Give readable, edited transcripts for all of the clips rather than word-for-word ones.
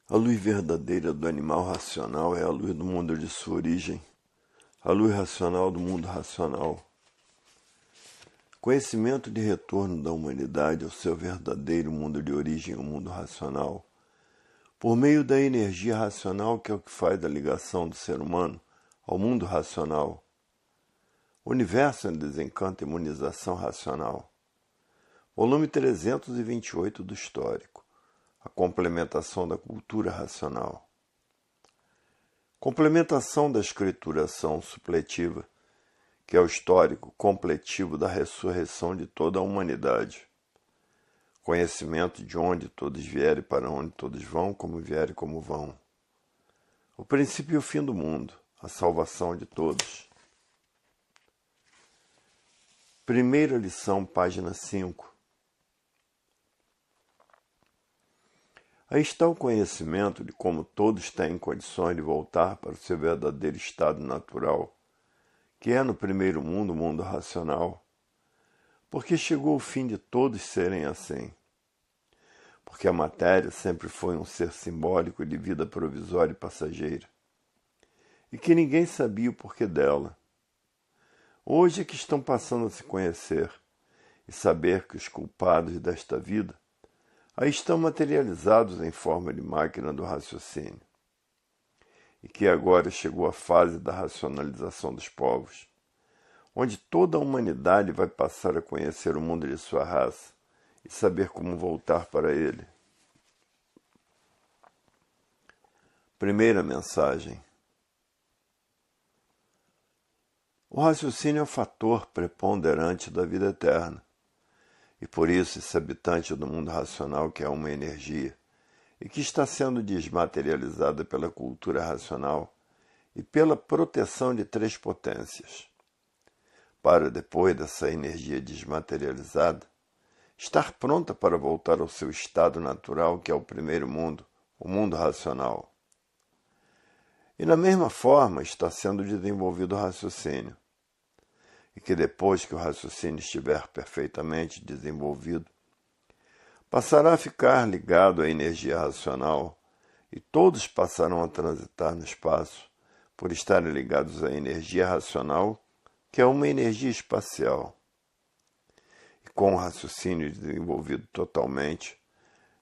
A luz verdadeira do animal racional é a luz do mundo de sua origem, a luz racional do mundo racional. Conhecimento de retorno da humanidade ao seu verdadeiro mundo de origem, o mundo racional, por meio da energia racional que é o que faz a ligação do ser humano ao mundo racional. Universo em Desencanto e Imunização Racional. Volume 328 do Histórico. A complementação da cultura racional. Complementação da escrituração supletiva, que é o histórico completivo da ressurreição de toda a humanidade. Conhecimento de onde todos vierem, para onde todos vão, como vierem, como vão. O princípio e o fim do mundo, a salvação de todos. Primeira lição, página 5. Aí está o conhecimento de como todos têm condições de voltar para o seu verdadeiro estado natural, que é no primeiro mundo, o mundo racional, porque chegou o fim de todos serem assim. Porque a matéria sempre foi um ser simbólico de vida provisória e passageira, e que ninguém sabia o porquê dela. Hoje é que estão passando a se conhecer e saber que os culpados desta vida aí estão materializados em forma de máquina do raciocínio, e que agora chegou a fase da racionalização dos povos, onde toda a humanidade vai passar a conhecer o mundo de sua raça e saber como voltar para ele. Primeira mensagem. O raciocínio é o fator preponderante da vida eterna. E por isso esse habitante do mundo racional, que é uma energia, e que está sendo desmaterializada pela cultura racional e pela proteção de três potências, para depois dessa energia desmaterializada, estar pronta para voltar ao seu estado natural, que é o primeiro mundo, o mundo racional. E na mesma forma está sendo desenvolvido o raciocínio, e que depois que o raciocínio estiver perfeitamente desenvolvido, passará a ficar ligado à energia racional, e todos passarão a transitar no espaço por estarem ligados à energia racional, que é uma energia espacial. E com o raciocínio desenvolvido totalmente,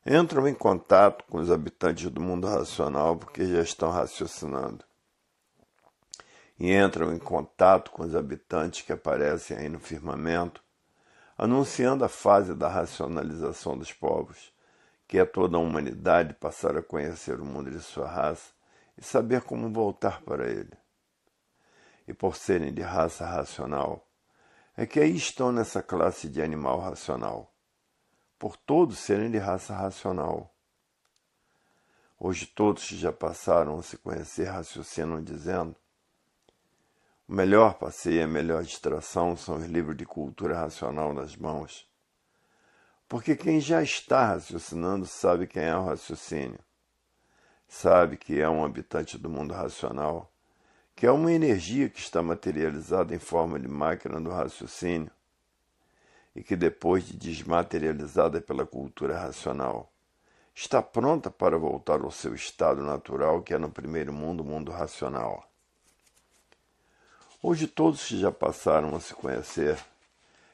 entram em contato com os habitantes do mundo racional porque já estão raciocinando. E entram em contato com os habitantes que aparecem aí no firmamento, anunciando a fase da racionalização dos povos, que é toda a humanidade passar a conhecer o mundo de sua raça e saber como voltar para ele. E por serem de raça racional, é que aí estão nessa classe de animal racional, por todos serem de raça racional. Hoje todos que já passaram a se conhecer raciocinam dizendo: o melhor passeio e a melhor distração são os livros de cultura racional nas mãos. Porque quem já está raciocinando sabe quem é o raciocínio. Sabe que é um habitante do mundo racional, que é uma energia que está materializada em forma de máquina do raciocínio, e que depois de desmaterializada pela cultura racional, está pronta para voltar ao seu estado natural, que é no primeiro mundo, o mundo racional. Hoje todos que já passaram a se conhecer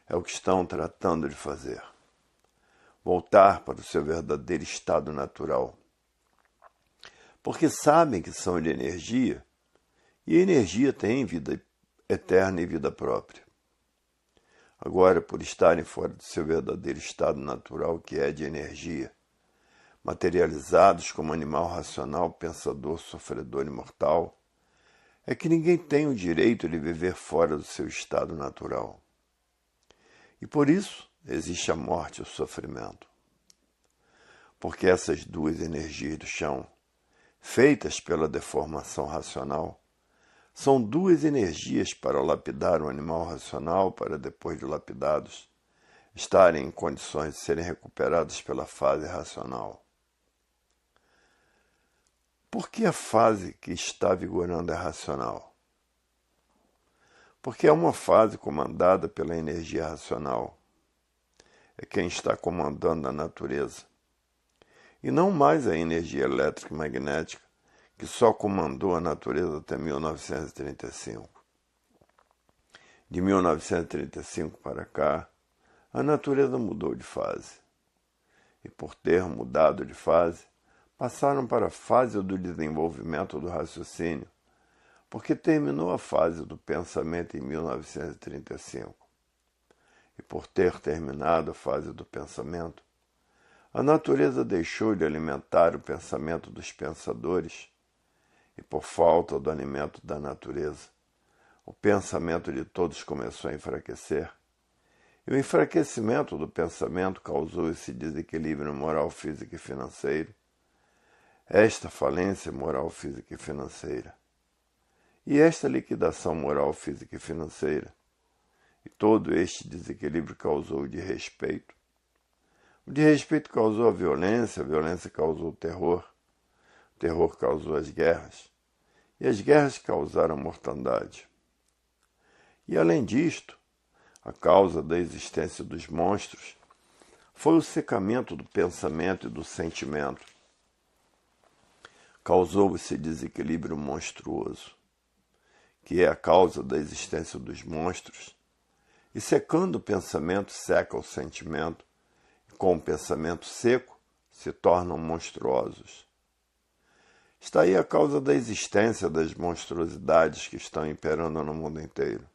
é o que estão tratando de fazer. Voltar para o seu verdadeiro estado natural. Porque sabem que são de energia, e a energia tem vida eterna e vida própria. Agora, por estarem fora do seu verdadeiro estado natural, que é de energia, materializados como animal racional, pensador, sofredor e mortal, é que ninguém tem o direito de viver fora do seu estado natural. E por isso existe a morte e o sofrimento. Porque essas duas energias do chão, feitas pela deformação racional, são duas energias para lapidar o animal racional, para depois de lapidados, estarem em condições de serem recuperados pela fase racional. Por que a fase que está vigorando é racional? Porque é uma fase comandada pela energia racional. É quem está comandando a natureza. e não mais a energia elétrica e magnética que só comandou a natureza até 1935. De 1935 para cá, a natureza mudou de fase. E por ter mudado de fase, passaram para a fase do desenvolvimento do raciocínio, porque terminou a fase do pensamento em 1935. E por ter terminado a fase do pensamento, a natureza deixou de alimentar o pensamento dos pensadores, e por falta do alimento da natureza, o pensamento de todos começou a enfraquecer. E o enfraquecimento do pensamento causou esse desequilíbrio moral, físico e financeiro, esta falência moral, física e financeira, e esta liquidação moral, física e financeira. E todo este desequilíbrio causou o desrespeito. O desrespeito causou a violência causou o terror causou as guerras, e as guerras causaram a mortandade. E além disto, a causa da existência dos monstros foi o secamento do pensamento e do sentimento. Causou esse desequilíbrio monstruoso, que é a causa da existência dos monstros, e secando o pensamento seca o sentimento, e com o pensamento seco se tornam monstruosos. Está aí a causa da existência das monstruosidades que estão imperando no mundo inteiro.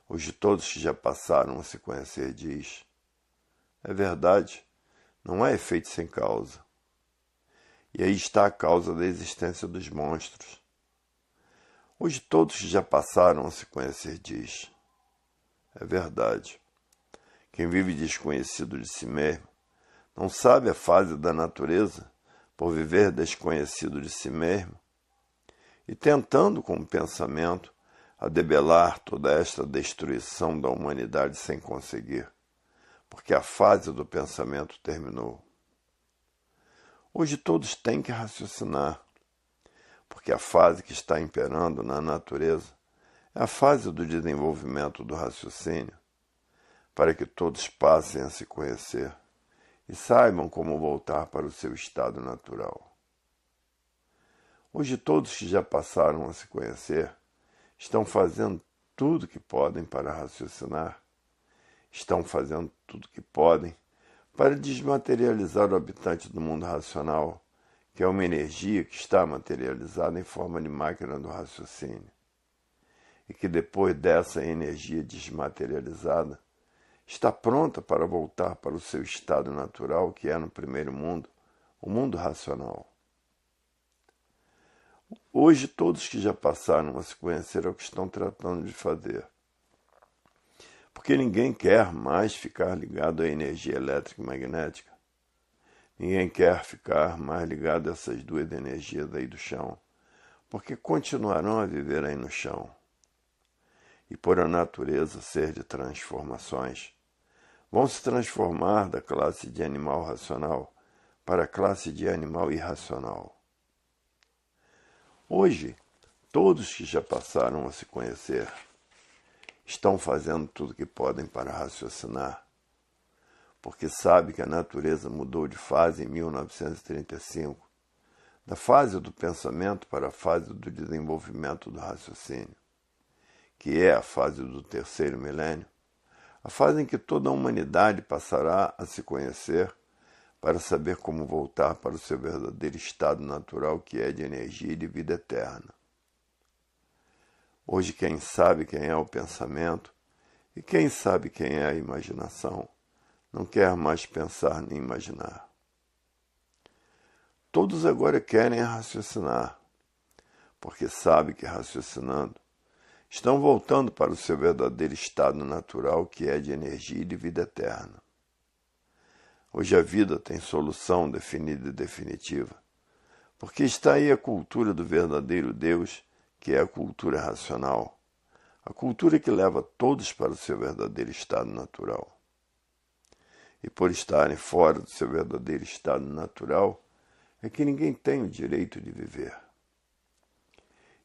Os de todos que já passaram a se conhecer diz: é verdade, não há efeito sem causa. E aí está a causa da existência dos monstros. Os de todos que já passaram a se conhecer diz: é verdade, quem vive desconhecido de si mesmo não sabe a fase da natureza por viver desconhecido de si mesmo, e tentando com o pensamento a debelar toda esta destruição da humanidade sem conseguir, porque a fase do pensamento terminou. Hoje todos têm que raciocinar, porque a fase que está imperando na natureza é a fase do desenvolvimento do raciocínio, para que todos passem a se conhecer e saibam como voltar para o seu estado natural. Hoje todos que já passaram a se conhecer estão fazendo tudo o que podem para raciocinar, estão fazendo tudo o que podem para desmaterializar o habitante do mundo racional, que é uma energia que está materializada em forma de máquina do raciocínio, e que depois dessa energia desmaterializada, está pronta para voltar para o seu estado natural, que é no primeiro mundo, o mundo racional. Hoje, todos que já passaram a se conhecer é o que estão tratando de fazer. Porque ninguém quer mais ficar ligado à energia elétrica e magnética. Ninguém quer ficar mais ligado a essas duas energias aí do chão, porque continuarão a viver aí no chão. E por a natureza ser de transformações, vão se transformar da classe de animal racional para a classe de animal irracional. Hoje, todos que já passaram a se conhecer estão fazendo tudo o que podem para raciocinar, porque sabe que a natureza mudou de fase em 1935, da fase do pensamento para a fase do desenvolvimento do raciocínio, que é a fase do terceiro milênio, a fase em que toda a humanidade passará a se conhecer para saber como voltar para o seu verdadeiro estado natural, que é de energia e de vida eterna. Hoje quem sabe quem é o pensamento e quem sabe quem é a imaginação não quer mais pensar nem imaginar. Todos agora querem raciocinar, porque sabem que raciocinando estão voltando para o seu verdadeiro estado natural, que é de energia e de vida eterna. Hoje a vida tem solução definida e definitiva, porque está aí a cultura do verdadeiro Deus, que é a cultura racional, a cultura que leva todos para o seu verdadeiro estado natural. E por estarem fora do seu verdadeiro estado natural, é que ninguém tem o direito de viver.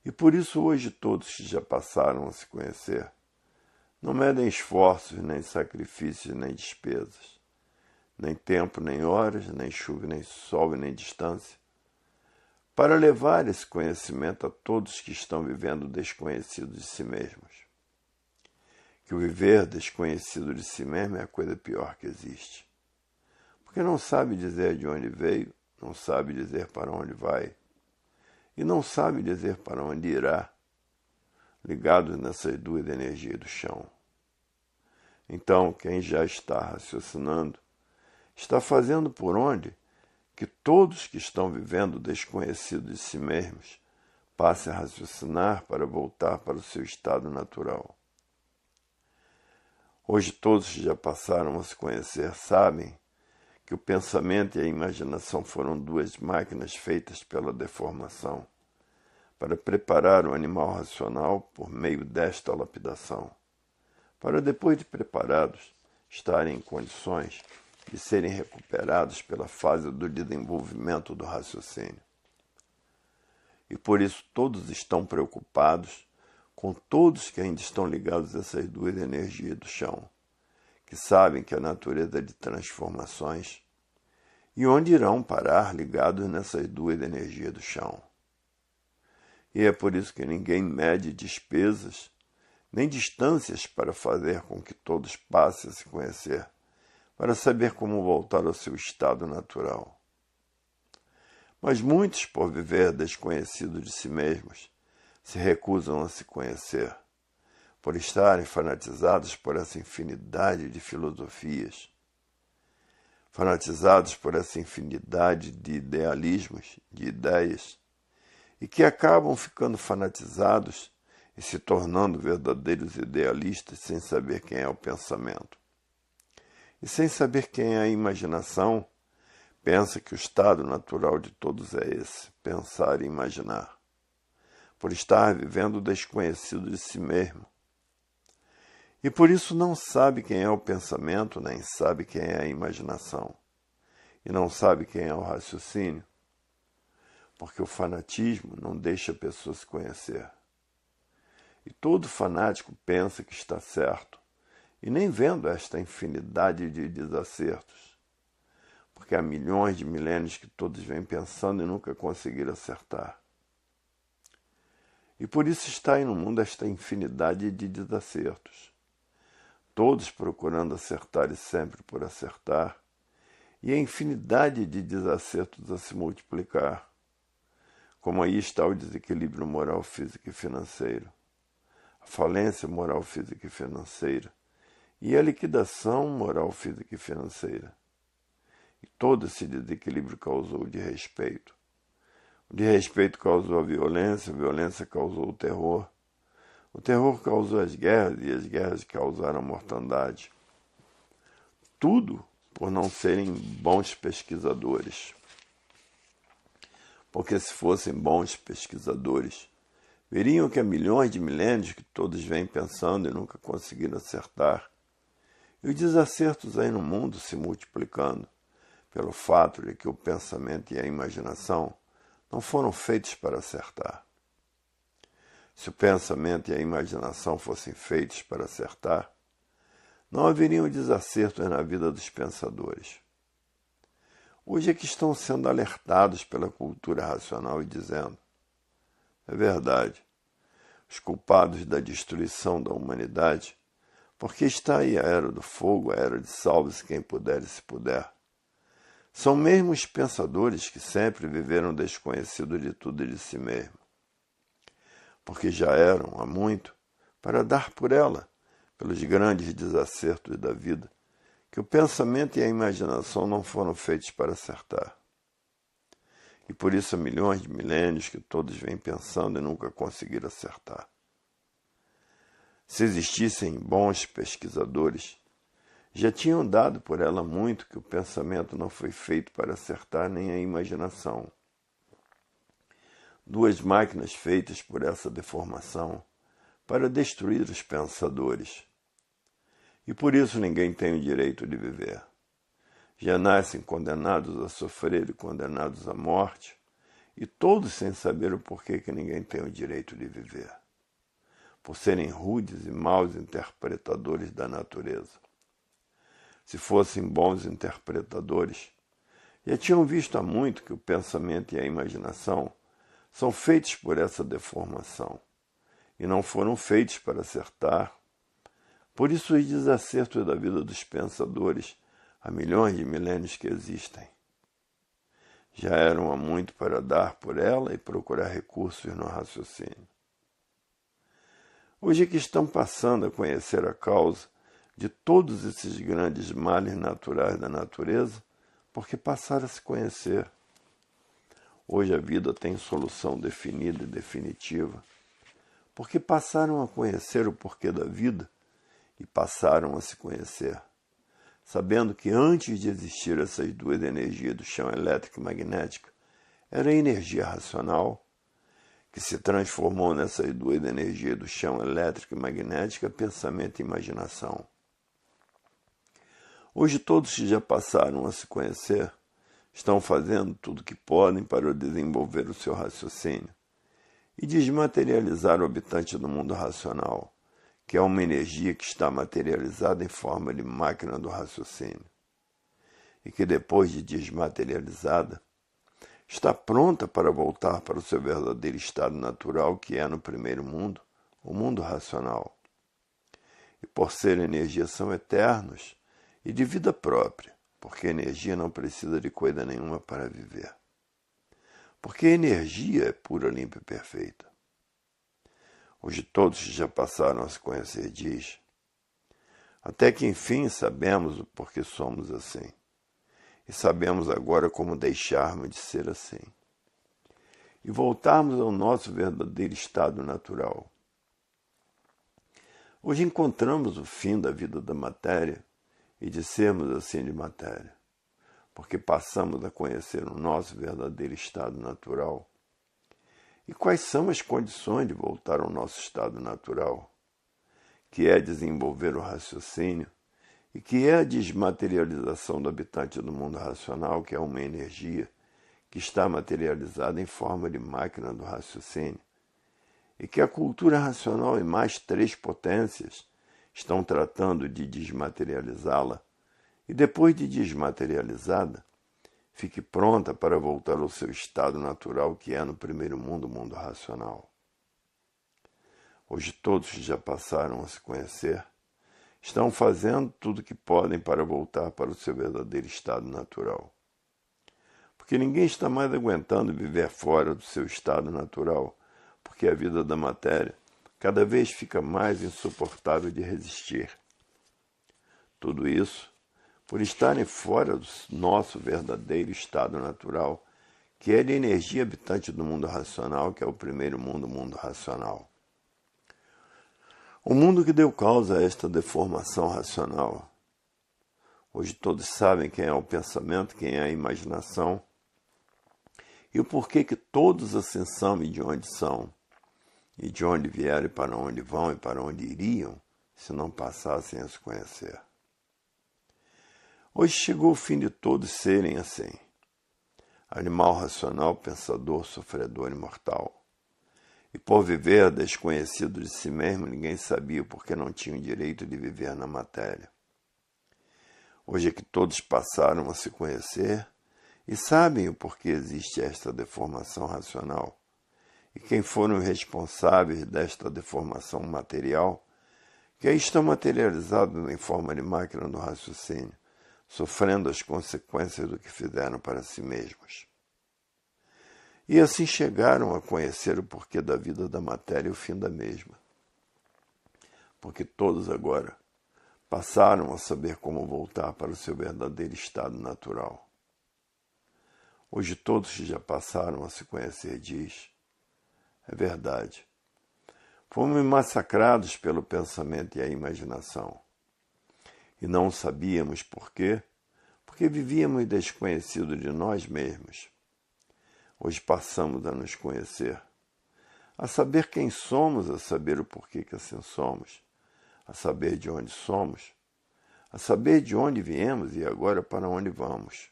E por isso hoje todos que já passaram a se conhecer não medem esforços, nem sacrifícios, nem despesas, nem tempo, nem horas, nem chuva, nem sol, nem distância, para levar esse conhecimento a todos que estão vivendo desconhecidos de si mesmos. Que o viver desconhecido de si mesmo é a coisa pior que existe. Porque não sabe dizer de onde veio, não sabe dizer para onde vai, e não sabe dizer para onde irá, ligados nessas duas energias do chão. Então, quem já está raciocinando, está fazendo por onde que todos que estão vivendo desconhecidos de si mesmos passem a raciocinar para voltar para o seu estado natural. Hoje todos que já passaram a se conhecer sabem que o pensamento e a imaginação foram duas máquinas feitas pela deformação para preparar o animal racional por meio desta lapidação, para depois de preparados estarem em condições de serem recuperados pela fase do desenvolvimento do raciocínio. E por isso todos estão preocupados com todos que ainda estão ligados a essas duas energias do chão, que sabem que a natureza é de transformações, e onde irão parar ligados nessas duas energias do chão. E é por isso que ninguém mede despesas, nem distâncias para fazer com que todos passem a se conhecer, para saber como voltar ao seu estado natural. Mas muitos, por viver desconhecidos de si mesmos, se recusam a se conhecer, por estarem fanatizados por essa infinidade de filosofias, fanatizados por essa infinidade de idealismos, de ideias, e que acabam ficando fanatizados e se tornando verdadeiros idealistas sem saber quem é o pensamento. E sem saber quem é a imaginação, pensa que o estado natural de todos é esse, pensar e imaginar, por estar vivendo desconhecido de si mesmo. E por isso não sabe quem é o pensamento, nem sabe quem é a imaginação, e não sabe quem é o raciocínio, porque o fanatismo não deixa a pessoa se conhecer. E todo fanático pensa que está certo, e nem vendo esta infinidade de desacertos, porque há milhões de milênios que todos vêm pensando e nunca conseguiram acertar. E por isso está aí no mundo esta infinidade de desacertos, todos procurando acertar e sempre por acertar, e a infinidade de desacertos a se multiplicar, como aí está o desequilíbrio moral, físico e financeiro, a falência moral, física e financeira, e a liquidação moral, física e financeira. E todo esse desequilíbrio causou o desrespeito. O desrespeito causou a violência causou o terror causou as guerras, e as guerras causaram a mortandade. Tudo por não serem bons pesquisadores. Porque se fossem bons pesquisadores, veriam que há milhões de milênios que todos vêm pensando e nunca conseguiram acertar, e os desacertos aí no mundo se multiplicando, pelo fato de que o pensamento e a imaginação não foram feitos para acertar. Se o pensamento e a imaginação fossem feitos para acertar, não haveriam desacertos na vida dos pensadores. Hoje é que estão sendo alertados pela cultura racional e dizendo: é verdade, os culpados da destruição da humanidade, porque está aí a era do fogo, a era de salve-se quem puder e se puder, são mesmo os pensadores que sempre viveram desconhecidos de tudo e de si mesmo, porque já eram, há muito, para dar por ela, pelos grandes desacertos da vida, que o pensamento e a imaginação não foram feitos para acertar. E por isso há milhões de milênios que todos vêm pensando e nunca conseguiram acertar. Se existissem bons pesquisadores, já tinham dado por ela muito que o pensamento não foi feito para acertar nem a imaginação. Duas máquinas feitas por essa deformação para destruir os pensadores. E por isso ninguém tem o direito de viver. Já nascem condenados a sofrer e condenados à morte, e todos sem saber o porquê que ninguém tem o direito de viver, por serem rudes e maus interpretadores da natureza. se fossem bons interpretadores, já tinham visto há muito que o pensamento e a imaginação são feitos por essa deformação e não foram feitos para acertar. Por isso os desacertos da vida dos pensadores há milhões de milênios que existem. Já eram há muito para dar por ela e procurar recursos no raciocínio. Hoje que estão passando a conhecer a causa de todos esses grandes males naturais da natureza, porque passaram a se conhecer. Hoje a vida tem solução definida e definitiva, porque passaram a conhecer o porquê da vida e passaram a se conhecer, sabendo que antes de existir essas duas energias do chão elétrico e magnético, era a energia racional, que se transformou nessas duas energias do chão elétrico e magnético, pensamento e imaginação. Hoje todos que já passaram a se conhecer estão fazendo tudo o que podem para desenvolver o seu raciocínio e desmaterializar o habitante do mundo racional, que é uma energia que está materializada em forma de máquina do raciocínio, e que depois de desmaterializada, está pronta para voltar para o seu verdadeiro estado natural, que é no primeiro mundo, o mundo racional. E por ser energia são eternos e de vida própria, porque a energia não precisa de coisa nenhuma para viver. Porque a energia é pura, limpa e perfeita. Hoje todos que já passaram a se conhecer diz, até que enfim sabemos o porquê somos assim, e sabemos agora como deixarmos de ser assim, e voltarmos ao nosso verdadeiro estado natural. Hoje encontramos o fim da vida da matéria e de sermos assim de matéria, porque passamos a conhecer o nosso verdadeiro estado natural. E quais são as condições de voltar ao nosso estado natural, que é desenvolver o raciocínio e que é a desmaterialização do habitante do mundo racional, que é uma energia que está materializada em forma de máquina do raciocínio, e que a cultura racional e mais 3 potências estão tratando de desmaterializá-la, e depois de desmaterializada, fique pronta para voltar ao seu estado natural, que é no primeiro mundo, o mundo racional. Hoje todos que já passaram a se conhecer estão fazendo tudo o que podem para voltar para o seu verdadeiro estado natural. Porque ninguém está mais aguentando viver fora do seu estado natural, porque a vida da matéria cada vez fica mais insuportável de resistir. Tudo isso por estarem fora do nosso verdadeiro estado natural, que é de energia habitante do mundo racional, que é o primeiro mundo, o mundo racional. O mundo que deu causa a esta deformação racional. Hoje todos sabem quem é o pensamento, quem é a imaginação, e o porquê que todos assim são e de onde são, e de onde vieram e para onde vão e para onde iriam, se não passassem a se conhecer. Hoje chegou o fim de todos serem assim. Animal racional, pensador, sofredor e mortal. E por viver desconhecido de si mesmo, ninguém sabia porque não tinha o direito de viver na matéria. Hoje é que todos passaram a se conhecer e sabem o porquê existe esta deformação racional. E quem foram os responsáveis desta deformação material, que aí estão materializados em forma de máquina do raciocínio, sofrendo as consequências do que fizeram para si mesmos. E assim chegaram a conhecer o porquê da vida da matéria e o fim da mesma. Porque todos agora passaram a saber como voltar para o seu verdadeiro estado natural. Hoje todos que já passaram a se conhecer diz, é verdade, fomos massacrados pelo pensamento e a imaginação. E não sabíamos por quê, porque vivíamos desconhecidos de nós mesmos. Hoje passamos a nos conhecer, a saber quem somos, a saber o porquê que assim somos, a saber de onde somos, a saber de onde viemos e agora para onde vamos,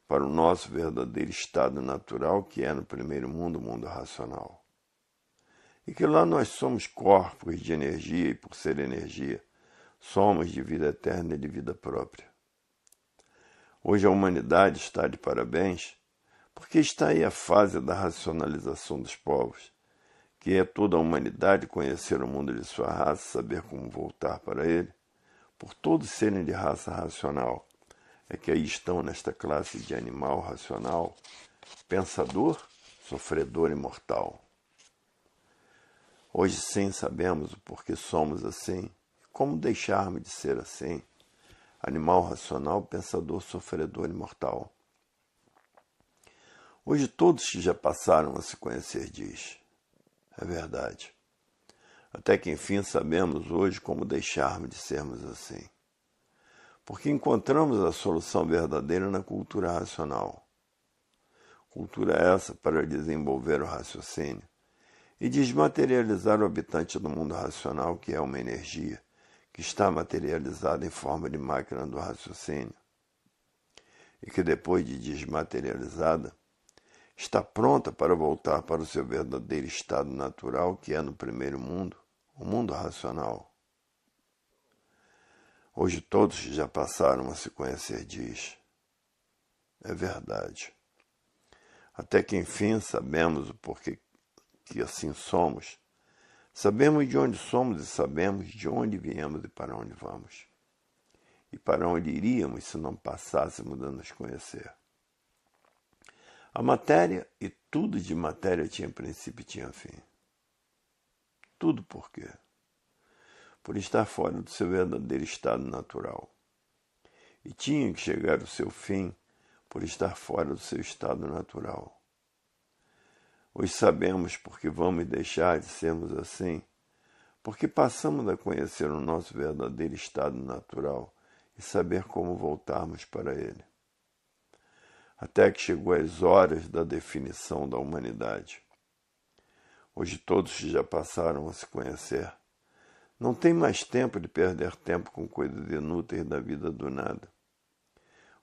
para o nosso verdadeiro estado natural, que é no primeiro mundo, o mundo racional. E que lá nós somos corpos de energia e, por ser energia, somos de vida eterna e de vida própria. Hoje a humanidade está de parabéns, porque está aí a fase da racionalização dos povos, que é toda a humanidade conhecer o mundo de sua raça, saber como voltar para ele, por todos serem de raça racional, é que aí estão nesta classe de animal racional, pensador, sofredor e mortal. Hoje sim sabemos o porquê somos assim, como deixarmos de ser assim, animal racional, pensador, sofredor e mortal. Hoje todos que já passaram a se conhecer diz, é verdade. Até que enfim sabemos hoje como deixarmos de sermos assim. Porque encontramos a solução verdadeira na cultura racional. Cultura essa para desenvolver o raciocínio e desmaterializar o habitante do mundo racional, que é uma energia, que está materializada em forma de máquina do raciocínio, e que depois de desmaterializada, está pronta para voltar para o seu verdadeiro estado natural, que é no primeiro mundo, o mundo racional. Hoje todos que já passaram a se conhecer diz, é verdade. Até que enfim sabemos o porquê que assim somos. Sabemos de onde somos e sabemos de onde viemos e para onde vamos. E para onde iríamos se não passássemos a nos conhecer. A matéria e tudo de matéria tinha princípio e tinha fim. Tudo por quê? Por estar fora do seu verdadeiro estado natural. E tinha que chegar ao seu fim por estar fora do seu estado natural. Hoje sabemos porque vamos deixar de sermos assim, porque passamos a conhecer o nosso verdadeiro estado natural e saber como voltarmos para ele. Até que chegou as horas da definição da humanidade. Hoje todos que já passaram a se conhecer não têm mais tempo de perder tempo com coisas inúteis da vida do nada.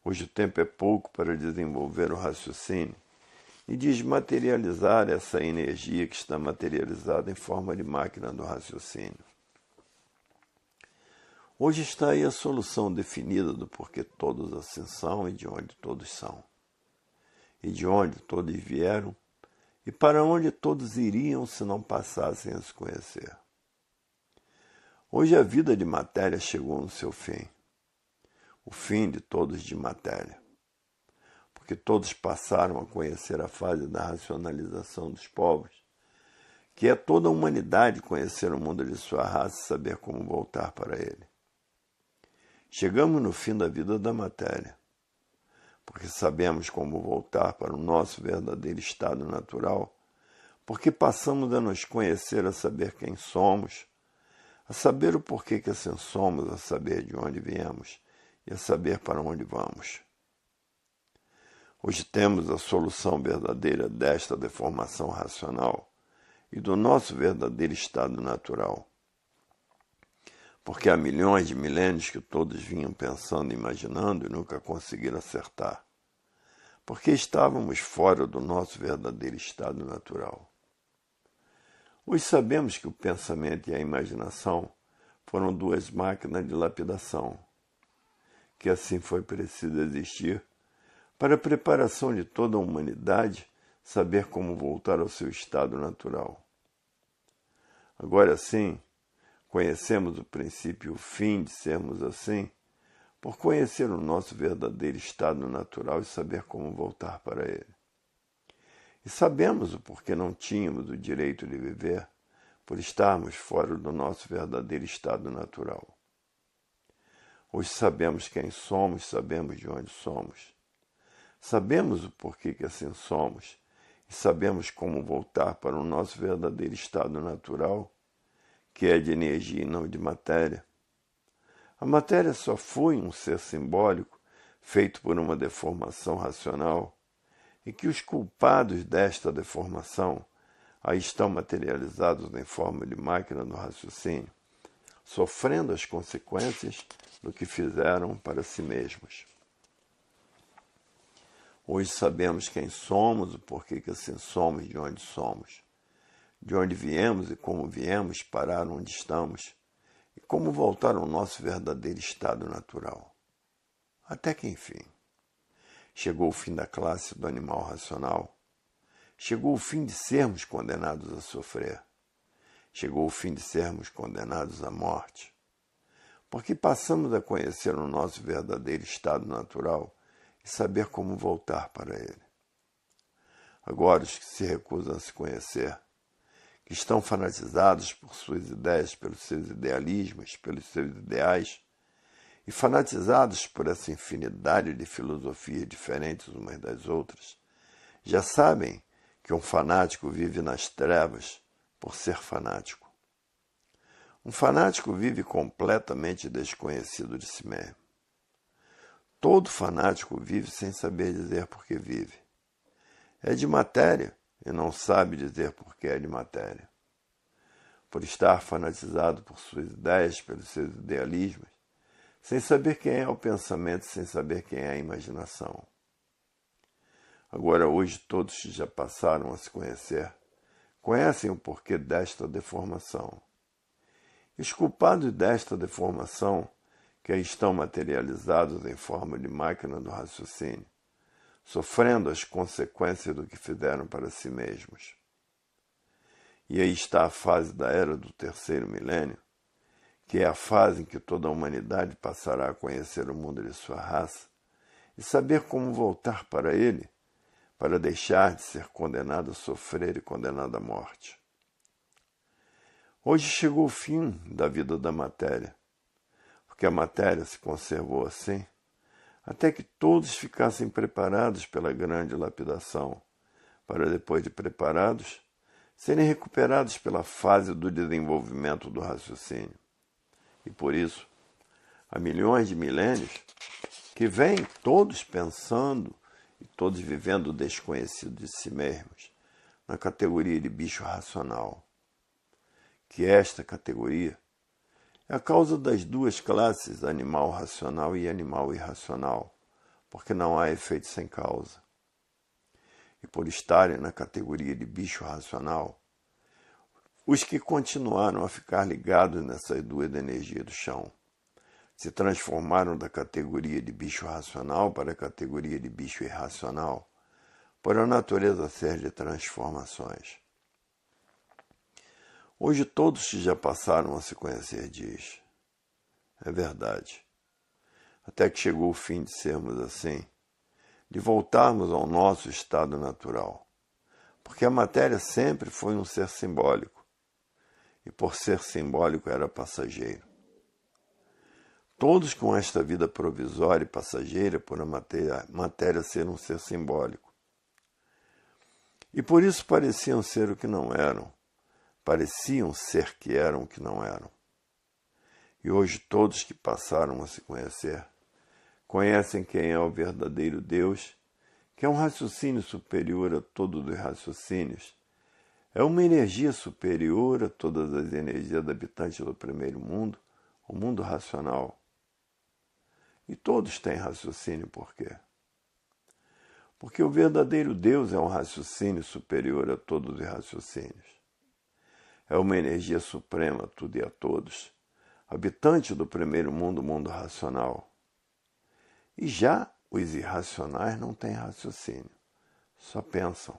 Hoje o tempo é pouco para desenvolver o raciocínio e desmaterializar essa energia que está materializada em forma de máquina do raciocínio. Hoje está aí a solução definida do porquê todos assim são e de onde todos são. E de onde todos vieram e para onde todos iriam se não passassem a se conhecer. Hoje a vida de matéria chegou no seu fim, o fim de todos de matéria, porque todos passaram a conhecer a fase da racionalização dos povos, que é toda a humanidade conhecer o mundo de sua raça e saber como voltar para ele. Chegamos no fim da vida da matéria, porque sabemos como voltar para o nosso verdadeiro estado natural, porque passamos a nos conhecer, a saber quem somos, a saber o porquê que assim somos, a saber de onde viemos e a saber para onde vamos. Hoje temos a solução verdadeira desta deformação racional e do nosso verdadeiro estado natural. Porque há milhões de milênios que todos vinham pensando e imaginando e nunca conseguiram acertar. Porque estávamos fora do nosso verdadeiro estado natural. Hoje sabemos que o pensamento e a imaginação foram duas máquinas de lapidação, que assim foi preciso existir para a preparação de toda a humanidade saber como voltar ao seu estado natural. Agora sim, conhecemos o princípio e o fim de sermos assim, por conhecer o nosso verdadeiro estado natural e saber como voltar para ele. E sabemos o porquê não tínhamos o direito de viver, por estarmos fora do nosso verdadeiro estado natural. Hoje sabemos quem somos, sabemos de onde somos. Sabemos o porquê que assim somos e sabemos como voltar para o nosso verdadeiro estado natural, que é de energia e não de matéria. A matéria só foi um ser simbólico feito por uma deformação racional e que os culpados desta deformação aí estão materializados em forma de máquina do raciocínio, sofrendo as consequências do que fizeram para si mesmos. Hoje sabemos quem somos, o porquê que assim somos, de onde viemos e como viemos parar onde estamos, e como voltar ao nosso verdadeiro estado natural. Até que, enfim, chegou o fim da classe do animal racional. Chegou o fim de sermos condenados a sofrer. Chegou o fim de sermos condenados à morte. Porque passamos a conhecer o nosso verdadeiro estado natural e saber como voltar para ele. Agora os que se recusam a se conhecer, que estão fanatizados por suas ideias, pelos seus idealismos, pelos seus ideais, e fanatizados por essa infinidade de filosofias diferentes umas das outras, já sabem que um fanático vive nas trevas por ser fanático. Um fanático vive completamente desconhecido de si mesmo. Todo fanático vive sem saber dizer por que vive. É de matéria e não sabe dizer por que é de matéria. Por estar fanatizado por suas ideias, pelos seus idealismos, sem saber quem é o pensamento, sem saber quem é a imaginação. Agora, hoje, todos que já passaram a se conhecer, conhecem o porquê desta deformação. E os culpados desta deformação, que aí estão materializados em forma de máquina do raciocínio, sofrendo as consequências do que fizeram para si mesmos. E aí está a fase da era do terceiro milênio, que é a fase em que toda a humanidade passará a conhecer o mundo de sua raça e saber como voltar para ele, para deixar de ser condenado a sofrer e condenado à morte. Hoje chegou o fim da vida da matéria, porque a matéria se conservou assim, até que todos ficassem preparados pela grande lapidação, para depois de preparados, serem recuperados pela fase do desenvolvimento do raciocínio. E por isso, há milhões de milênios que vêm todos pensando e todos vivendo o desconhecido de si mesmos, na categoria de bicho racional. Que esta categoria é a causa das duas classes, animal racional e animal irracional, porque não há efeito sem causa. E por estarem na categoria de bicho racional, os que continuaram a ficar ligados nessas duas energias do chão se transformaram da categoria de bicho racional para a categoria de bicho irracional, por a natureza ser de transformações. Hoje todos que já passaram a se conhecer diz, é verdade, até que chegou o fim de sermos assim, de voltarmos ao nosso estado natural, porque a matéria sempre foi um ser simbólico, e por ser simbólico era passageiro. Todos com esta vida provisória e passageira por a matéria ser um ser simbólico. E por isso pareciam ser o que não eram, pareciam ser que eram o que não eram. E hoje todos que passaram a se conhecer, conhecem quem é o verdadeiro Deus, que é um raciocínio superior a todos os raciocínios, é uma energia superior a todas as energias habitantes do primeiro mundo, o mundo racional. E todos têm raciocínio por quê? Porque o verdadeiro Deus é um raciocínio superior a todos os raciocínios. É uma energia suprema a tudo e a todos, habitante do primeiro mundo, o mundo racional. E já os irracionais não têm raciocínio, só pensam.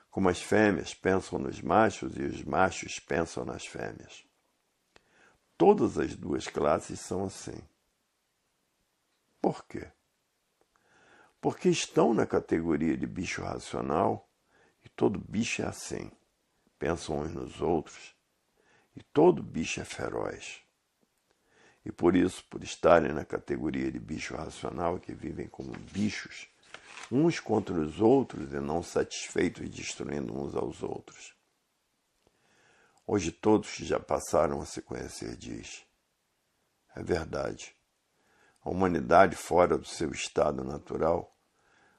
Como as fêmeas pensam nos machos e os machos pensam nas fêmeas. Todas as duas classes são assim. Por quê? Porque estão na categoria de bicho racional e todo bicho é assim. Pensam uns nos outros e todo bicho é feroz. E por isso, por estarem na categoria de bicho racional, que vivem como bichos, uns contra os outros e não satisfeitos destruindo uns aos outros. Hoje todos que já passaram a se conhecer diz, é verdade, a humanidade fora do seu estado natural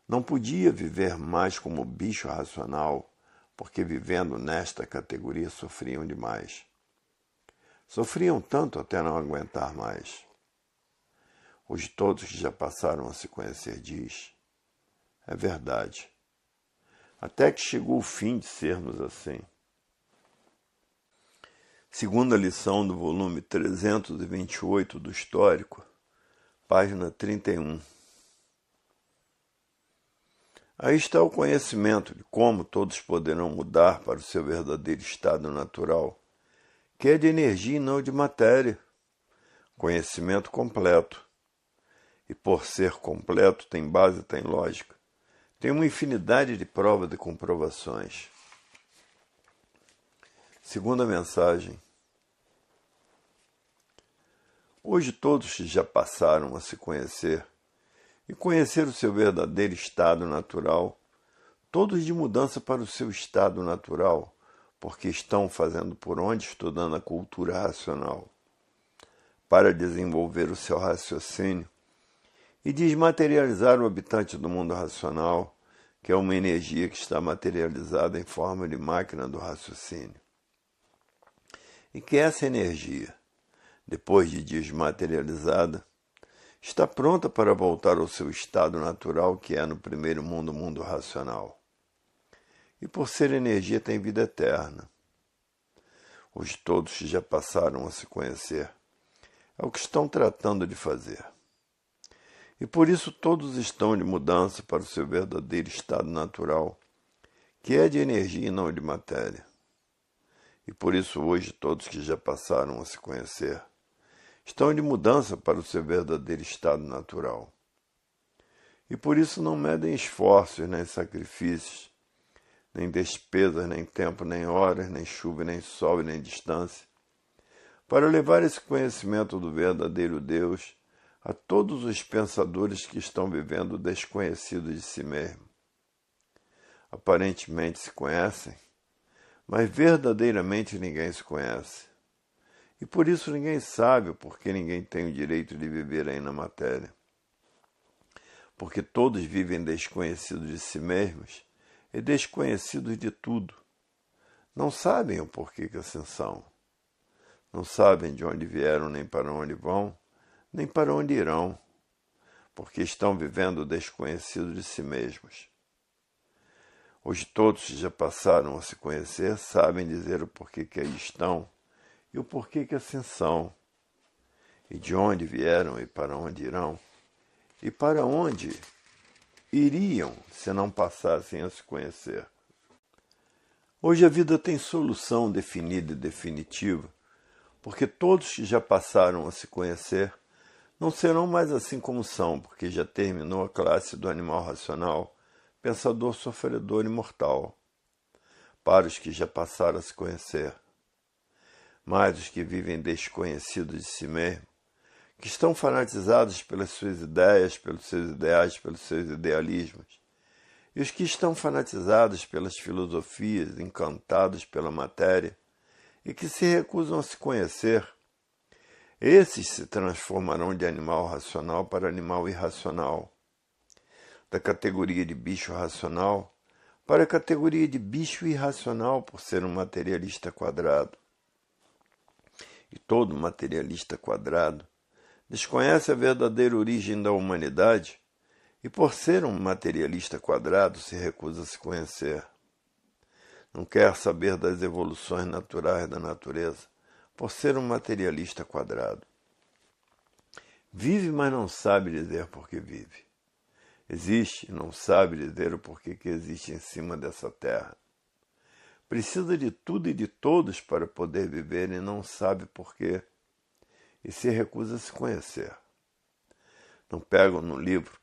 não podia viver mais como bicho racional, porque vivendo nesta categoria sofriam demais. Sofriam tanto até não aguentar mais. Hoje todos que já passaram a se conhecer diz, é verdade, até que chegou o fim de sermos assim. Segunda lição do volume 328 do Histórico, página 31. Aí está o conhecimento de como todos poderão mudar para o seu verdadeiro estado natural, que é de energia e não de matéria. Conhecimento completo. E por ser completo, tem base, tem lógica. Tem uma infinidade de provas e comprovações. Segunda mensagem. Hoje todos que já passaram a se conhecer e conhecer o seu verdadeiro estado natural, todos de mudança para o seu estado natural, porque estão fazendo por onde estudando a cultura racional, para desenvolver o seu raciocínio e desmaterializar o habitante do mundo racional, que é uma energia que está materializada em forma de máquina do raciocínio. E que essa energia, depois de desmaterializada, está pronta para voltar ao seu estado natural, que é no primeiro mundo, o mundo racional. E por ser energia, tem vida eterna. Hoje todos que já passaram a se conhecer, é o que estão tratando de fazer. E por isso todos estão de mudança para o seu verdadeiro estado natural, que é de energia e não de matéria. E por isso hoje todos que já passaram a se conhecer, estão de mudança para o seu verdadeiro estado natural. E por isso não medem esforços, nem sacrifícios, nem despesas, nem tempo, nem horas, nem chuva, nem sol, nem distância, para levar esse conhecimento do verdadeiro Deus a todos os pensadores que estão vivendo desconhecidos de si mesmos. Aparentemente se conhecem, mas verdadeiramente ninguém se conhece. E por isso ninguém sabe porque ninguém tem o direito de viver aí na matéria. Porque todos vivem desconhecidos de si mesmos e desconhecidos de tudo. Não sabem o porquê que assim são. Não sabem de onde vieram, nem para onde vão, nem para onde irão, porque estão vivendo desconhecidos de si mesmos. Hoje todos que já passaram a se conhecer sabem dizer o porquê que aí estão e o porquê que assim são, e de onde vieram e para onde irão, e para onde iriam se não passassem a se conhecer. Hoje a vida tem solução definida e definitiva, porque todos que já passaram a se conhecer não serão mais assim como são, porque já terminou a classe do animal racional, pensador, sofredor e mortal, para os que já passaram a se conhecer. Mas os que vivem desconhecidos de si mesmos, que estão fanatizados pelas suas ideias, pelos seus ideais, pelos seus idealismos, e os que estão fanatizados pelas filosofias, encantados pela matéria, e que se recusam a se conhecer, esses se transformarão de animal racional para animal irracional, da categoria de bicho racional para a categoria de bicho irracional por ser um materialista quadrado. E todo materialista quadrado desconhece a verdadeira origem da humanidade e por ser um materialista quadrado se recusa a se conhecer. Não quer saber das evoluções naturais da natureza por ser um materialista quadrado. Vive, mas não sabe dizer por que vive. Existe e não sabe dizer o porquê que existe em cima dessa terra. Precisa de tudo e de todos para poder viver e não sabe porquê. E se recusa a se conhecer. Não pegam no livro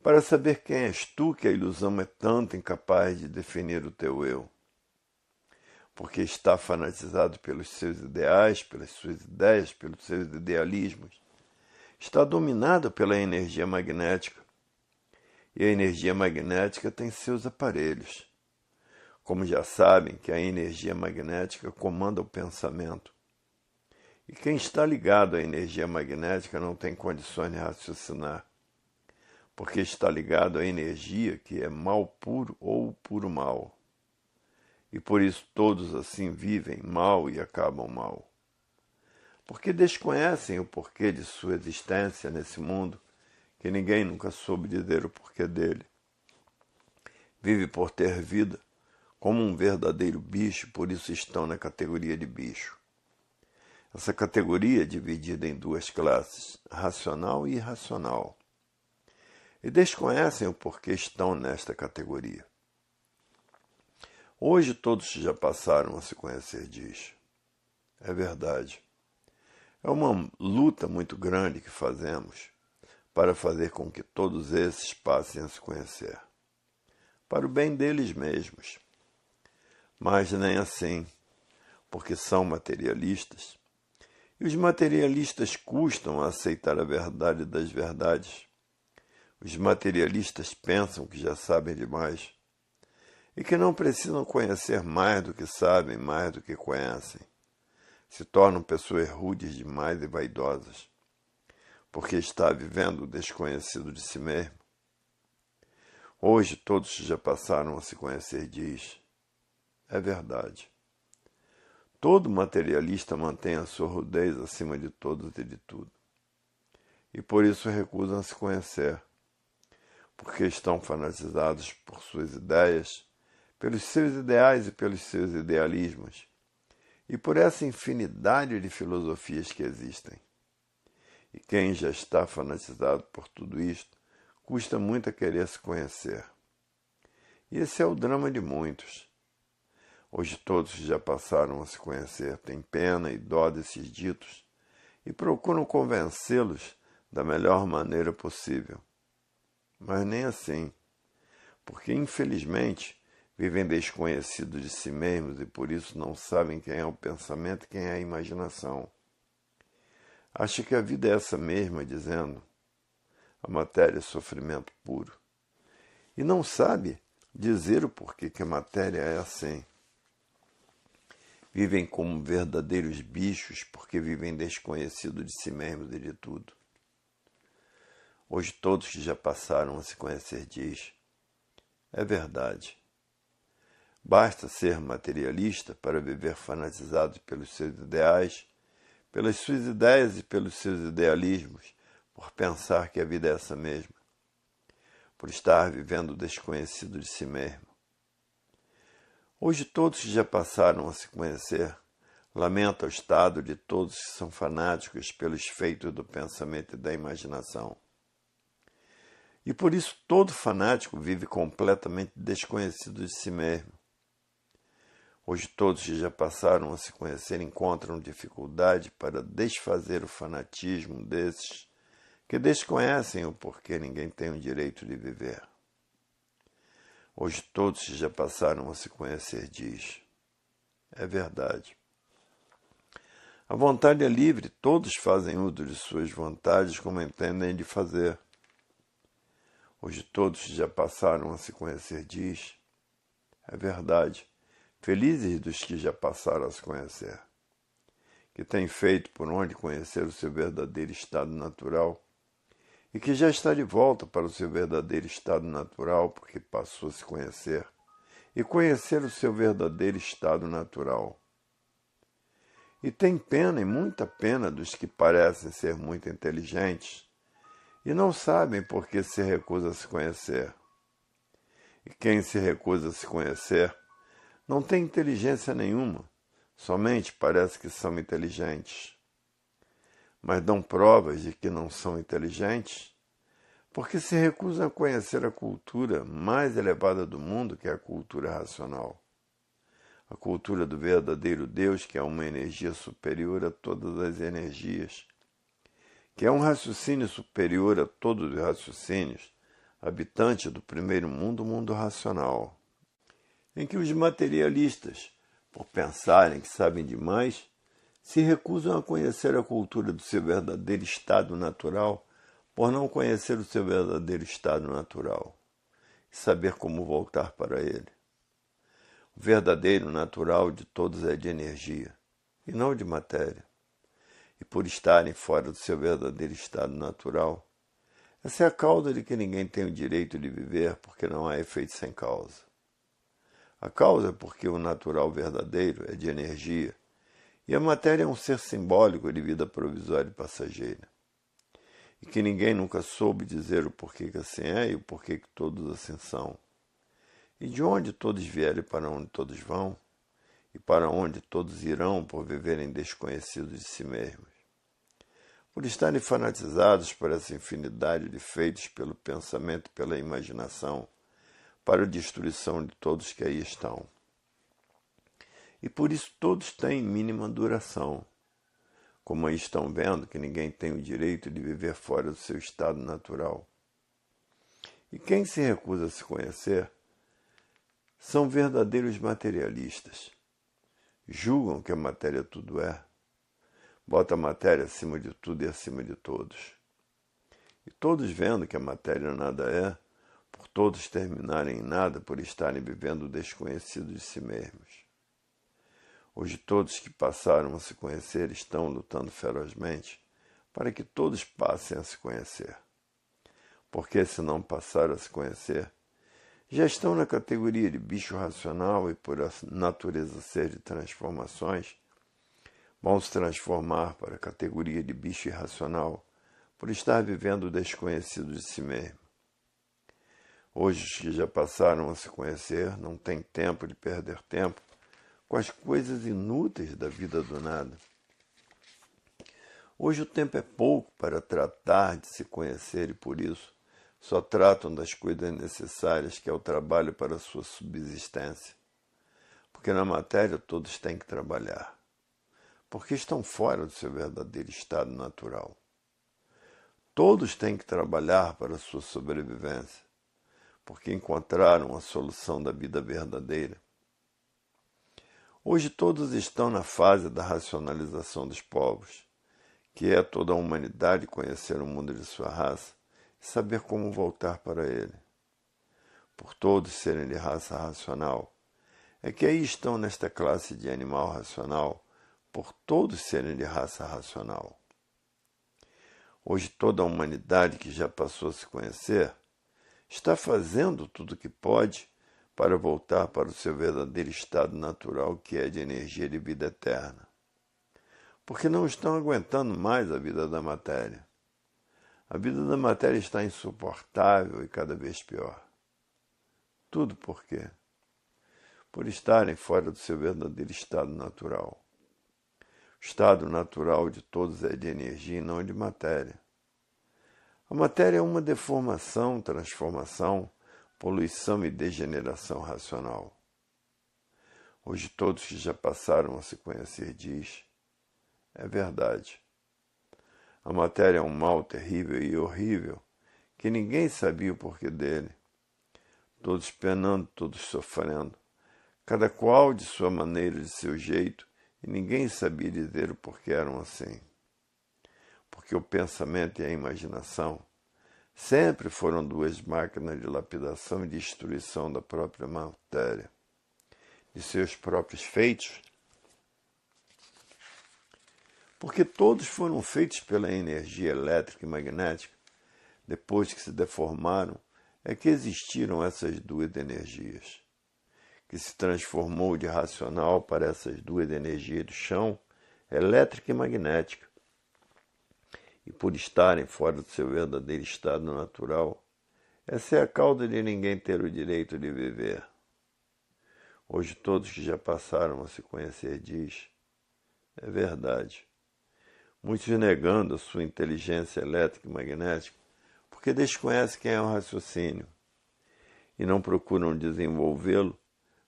para saber quem és tu, que a ilusão é tanto incapaz de definir o teu eu. Porque está fanatizado pelos seus ideais, pelas suas ideias, pelos seus idealismos. Está dominado pela energia magnética. E a energia magnética tem seus aparelhos. Como já sabem que a energia magnética comanda o pensamento. E quem está ligado à energia magnética não tem condições de raciocinar, porque está ligado à energia que é mal puro ou puro mal. E por isso todos assim vivem mal e acabam mal. Porque desconhecem o porquê de sua existência nesse mundo, que ninguém nunca soube dizer o porquê dele. Vive por ter vida, como um verdadeiro bicho, por isso estão na categoria de bicho. Essa categoria é dividida em duas classes, racional e irracional, e desconhecem o porquê estão nesta categoria. Hoje todos já passaram a se conhecer disso. É verdade. É uma luta muito grande que fazemos para fazer com que todos esses passem a se conhecer, para o bem deles mesmos. Mas nem assim, porque são materialistas. E os materialistas custam a aceitar a verdade das verdades. Os materialistas pensam que já sabem demais e que não precisam conhecer mais do que sabem, mais do que conhecem. Se tornam pessoas rudes demais e vaidosas, porque está vivendo o desconhecido de si mesmo. Hoje todos já passaram a se conhecer, diz. É verdade. Todo materialista mantém a sua rudez acima de todos e de tudo. E por isso recusam se conhecer, porque estão fanatizados por suas ideias, pelos seus ideais e pelos seus idealismos, e por essa infinidade de filosofias que existem. E quem já está fanatizado por tudo isto, custa muito a querer se conhecer. E esse é o drama de muitos. Hoje todos já passaram a se conhecer, têm pena e dó desses ditos e procuram convencê-los da melhor maneira possível. Mas nem assim, porque infelizmente vivem desconhecidos de si mesmos e por isso não sabem quem é o pensamento e quem é a imaginação. Acha que a vida é essa mesma, dizendo, a matéria é sofrimento puro. E não sabe dizer o porquê que a matéria é assim. Vivem como verdadeiros bichos porque vivem desconhecidos de si mesmos e de tudo. Hoje todos que já passaram a se conhecer diz, é verdade. Basta ser materialista para viver fanatizado pelos seus ideais, pelas suas ideias e pelos seus idealismos, por pensar que a vida é essa mesma, por estar vivendo desconhecido de si mesmo. Hoje todos que já passaram a se conhecer lamentam o estado de todos que são fanáticos pelos feitos do pensamento e da imaginação. E por isso todo fanático vive completamente desconhecido de si mesmo. Hoje todos que já passaram a se conhecer encontram dificuldade para desfazer o fanatismo desses que desconhecem o porquê ninguém tem o direito de viver. Hoje todos que já passaram a se conhecer diz, é verdade. A vontade é livre, todos fazem uso de suas vontades como entendem de fazer. Hoje todos que já passaram a se conhecer diz, é verdade. Felizes dos que já passaram a se conhecer, que têm feito por onde conhecer o seu verdadeiro estado natural e que já está de volta para o seu verdadeiro estado natural porque passou a se conhecer e conhecer o seu verdadeiro estado natural. E tem pena e muita pena dos que parecem ser muito inteligentes e não sabem por que se recusa a se conhecer. E quem se recusa a se conhecer não tem inteligência nenhuma, somente parece que são inteligentes. Mas dão provas de que não são inteligentes, porque se recusam a conhecer a cultura mais elevada do mundo, que é a cultura racional. A cultura do verdadeiro Deus, que é uma energia superior a todas as energias, que é um raciocínio superior a todos os raciocínios, habitante do primeiro mundo, o mundo racional, em que os materialistas, por pensarem que sabem demais, se recusam a conhecer a cultura do seu verdadeiro estado natural, por não conhecer o seu verdadeiro estado natural e saber como voltar para ele. O verdadeiro natural de todos é de energia, e não de matéria. E por estarem fora do seu verdadeiro estado natural, essa é a causa de que ninguém tem o direito de viver, porque não há efeito sem causa. A causa é porque o natural verdadeiro é de energia, e a matéria é um ser simbólico de vida provisória e passageira. E que ninguém nunca soube dizer o porquê que assim é e o porquê que todos assim são. E de onde todos vieram e para onde todos vão, e para onde todos irão por viverem desconhecidos de si mesmos, por estarem fanatizados por essa infinidade de feitos pelo pensamento e pela imaginação, para a destruição de todos que aí estão. E por isso todos têm mínima duração, como aí estão vendo que ninguém tem o direito de viver fora do seu estado natural. E quem se recusa a se conhecer são verdadeiros materialistas. Julgam que a matéria tudo é, bota a matéria acima de tudo e acima de todos. E todos vendo que a matéria nada é, por todos terminarem em nada, por estarem vivendo desconhecidos de si mesmos. Hoje todos que passaram a se conhecer estão lutando ferozmente para que todos passem a se conhecer. Porque se não passaram a se conhecer, já estão na categoria de bicho racional e por a natureza ser de transformações, vão se transformar para a categoria de bicho irracional por estar vivendo desconhecido de si mesmo. Hoje os que já passaram a se conhecer não têm tempo de perder tempo com as coisas inúteis da vida do nada. Hoje o tempo é pouco para tratar de se conhecer e por isso só tratam das coisas necessárias que é o trabalho para a sua subsistência. Porque na matéria todos têm que trabalhar. Porque estão fora do seu verdadeiro estado natural. Todos têm que trabalhar para a sua sobrevivência. Porque encontraram a solução da vida verdadeira. Hoje todos estão na fase da racionalização dos povos, que é toda a humanidade conhecer o mundo de sua raça e saber como voltar para ele. Por todos serem de raça racional, é que aí estão nesta classe de animal racional, por todos serem de raça racional. Hoje toda a humanidade que já passou a se conhecer está fazendo tudo o que pode para voltar para o seu verdadeiro estado natural, que é de energia de vida eterna. Porque não estão aguentando mais a vida da matéria. A vida da matéria está insuportável e cada vez pior. Tudo por quê? Por estarem fora do seu verdadeiro estado natural. O estado natural de todos é de energia e não de matéria. A matéria é uma deformação, transformação, poluição e degeneração racional. Hoje todos que já passaram a se conhecer diz, é verdade. A matéria é um mal terrível e horrível, que ninguém sabia o porquê dele. Todos penando, todos sofrendo, cada qual de sua maneira, de seu jeito, e ninguém sabia dizer o porquê eram assim. Porque o pensamento e a imaginação sempre foram duas máquinas de lapidação e destruição da própria matéria, de seus próprios feitos, porque todos foram feitos pela energia elétrica e magnética. Depois que se deformaram, é que existiram essas duas energias, que se transformou de racional para essas duas energias do chão, elétrica e magnética. E por estarem fora do seu verdadeiro estado natural, essa é a causa de ninguém ter o direito de viver. Hoje todos que já passaram a se conhecer diz, é verdade. Muitos negando a sua inteligência elétrica e magnética, porque desconhecem quem é o raciocínio, e não procuram desenvolvê-lo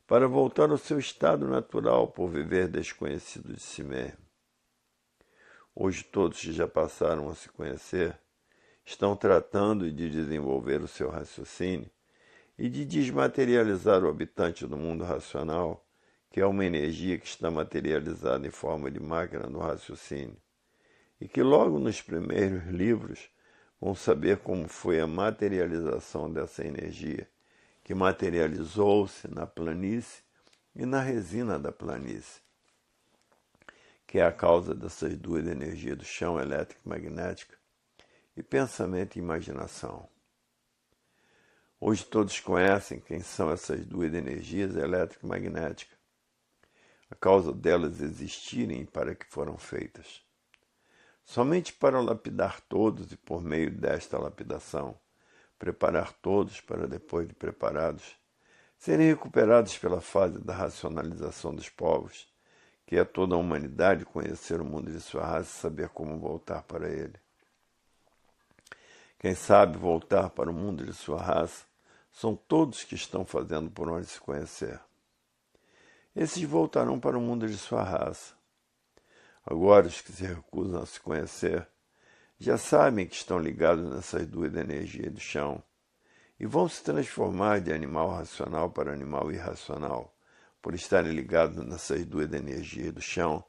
para voltar ao seu estado natural por viver desconhecido de si mesmo. Hoje todos que já passaram a se conhecer estão tratando de desenvolver o seu raciocínio e de desmaterializar o habitante do mundo racional, que é uma energia que está materializada em forma de máquina do raciocínio, e que logo nos primeiros livros vão saber como foi a materialização dessa energia, que materializou-se na planície e na resina da planície, que é a causa dessas duas energias do chão, elétrica e magnética, e pensamento e imaginação. Hoje todos conhecem quem são essas duas energias, elétrica e magnética, a causa delas existirem e para que foram feitas. Somente para lapidar todos e por meio desta lapidação, preparar todos para depois de preparados, serem recuperados pela fase da racionalização dos povos, que é toda a humanidade conhecer o mundo de sua raça e saber como voltar para ele. Quem sabe voltar para o mundo de sua raça são todos que estão fazendo por onde se conhecer. Esses voltarão para o mundo de sua raça. Agora, os que se recusam a se conhecer já sabem que estão ligados nessas duas energias do chão e vão se transformar de animal racional para animal irracional, por estarem ligados nessas duas energias do chão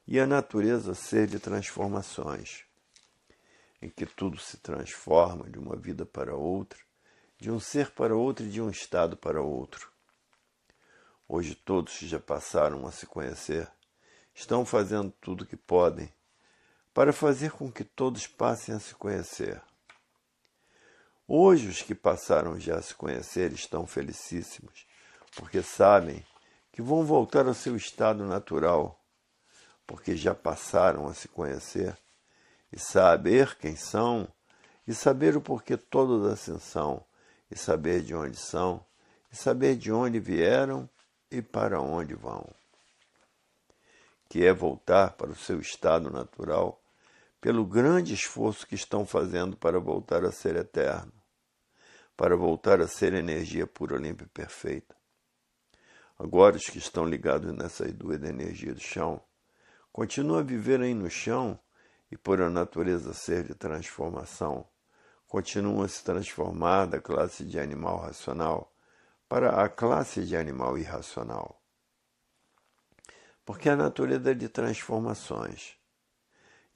e a natureza ser de transformações, em que tudo se transforma de uma vida para outra, de um ser para outro e de um estado para outro. Hoje todos que já passaram a se conhecer estão fazendo tudo o que podem para fazer com que todos passem a se conhecer. Hoje os que passaram já a se conhecer estão felicíssimos, porque sabem que vão voltar ao seu estado natural, porque já passaram a se conhecer e saber quem são, e saber o porquê todos assim são, e saber de onde são, e saber de onde vieram e para onde vão. Que é voltar para o seu estado natural pelo grande esforço que estão fazendo para voltar a ser eterno, para voltar a ser energia pura, limpa e perfeita. Agora os que estão ligados nessas duas energias do chão continuam a viver aí no chão e por a natureza ser de transformação, continuam a se transformar da classe de animal racional para a classe de animal irracional. Porque a natureza é de transformações.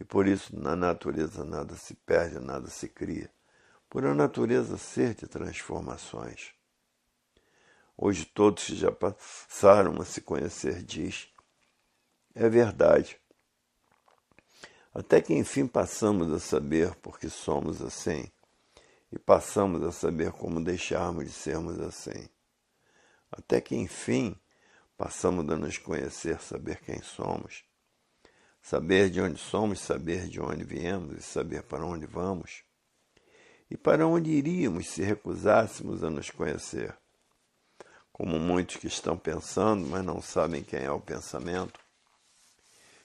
E por isso na natureza nada se perde, nada se cria. Por a natureza ser de transformações. Hoje todos que já passaram a se conhecer diz, é verdade. Até que enfim passamos a saber por que somos assim, e passamos a saber como deixarmos de sermos assim. Até que enfim passamos a nos conhecer, saber quem somos, saber de onde somos, saber de onde viemos e saber para onde vamos, e para onde iríamos se recusássemos a nos conhecer. Como muitos que estão pensando, mas não sabem quem é o pensamento,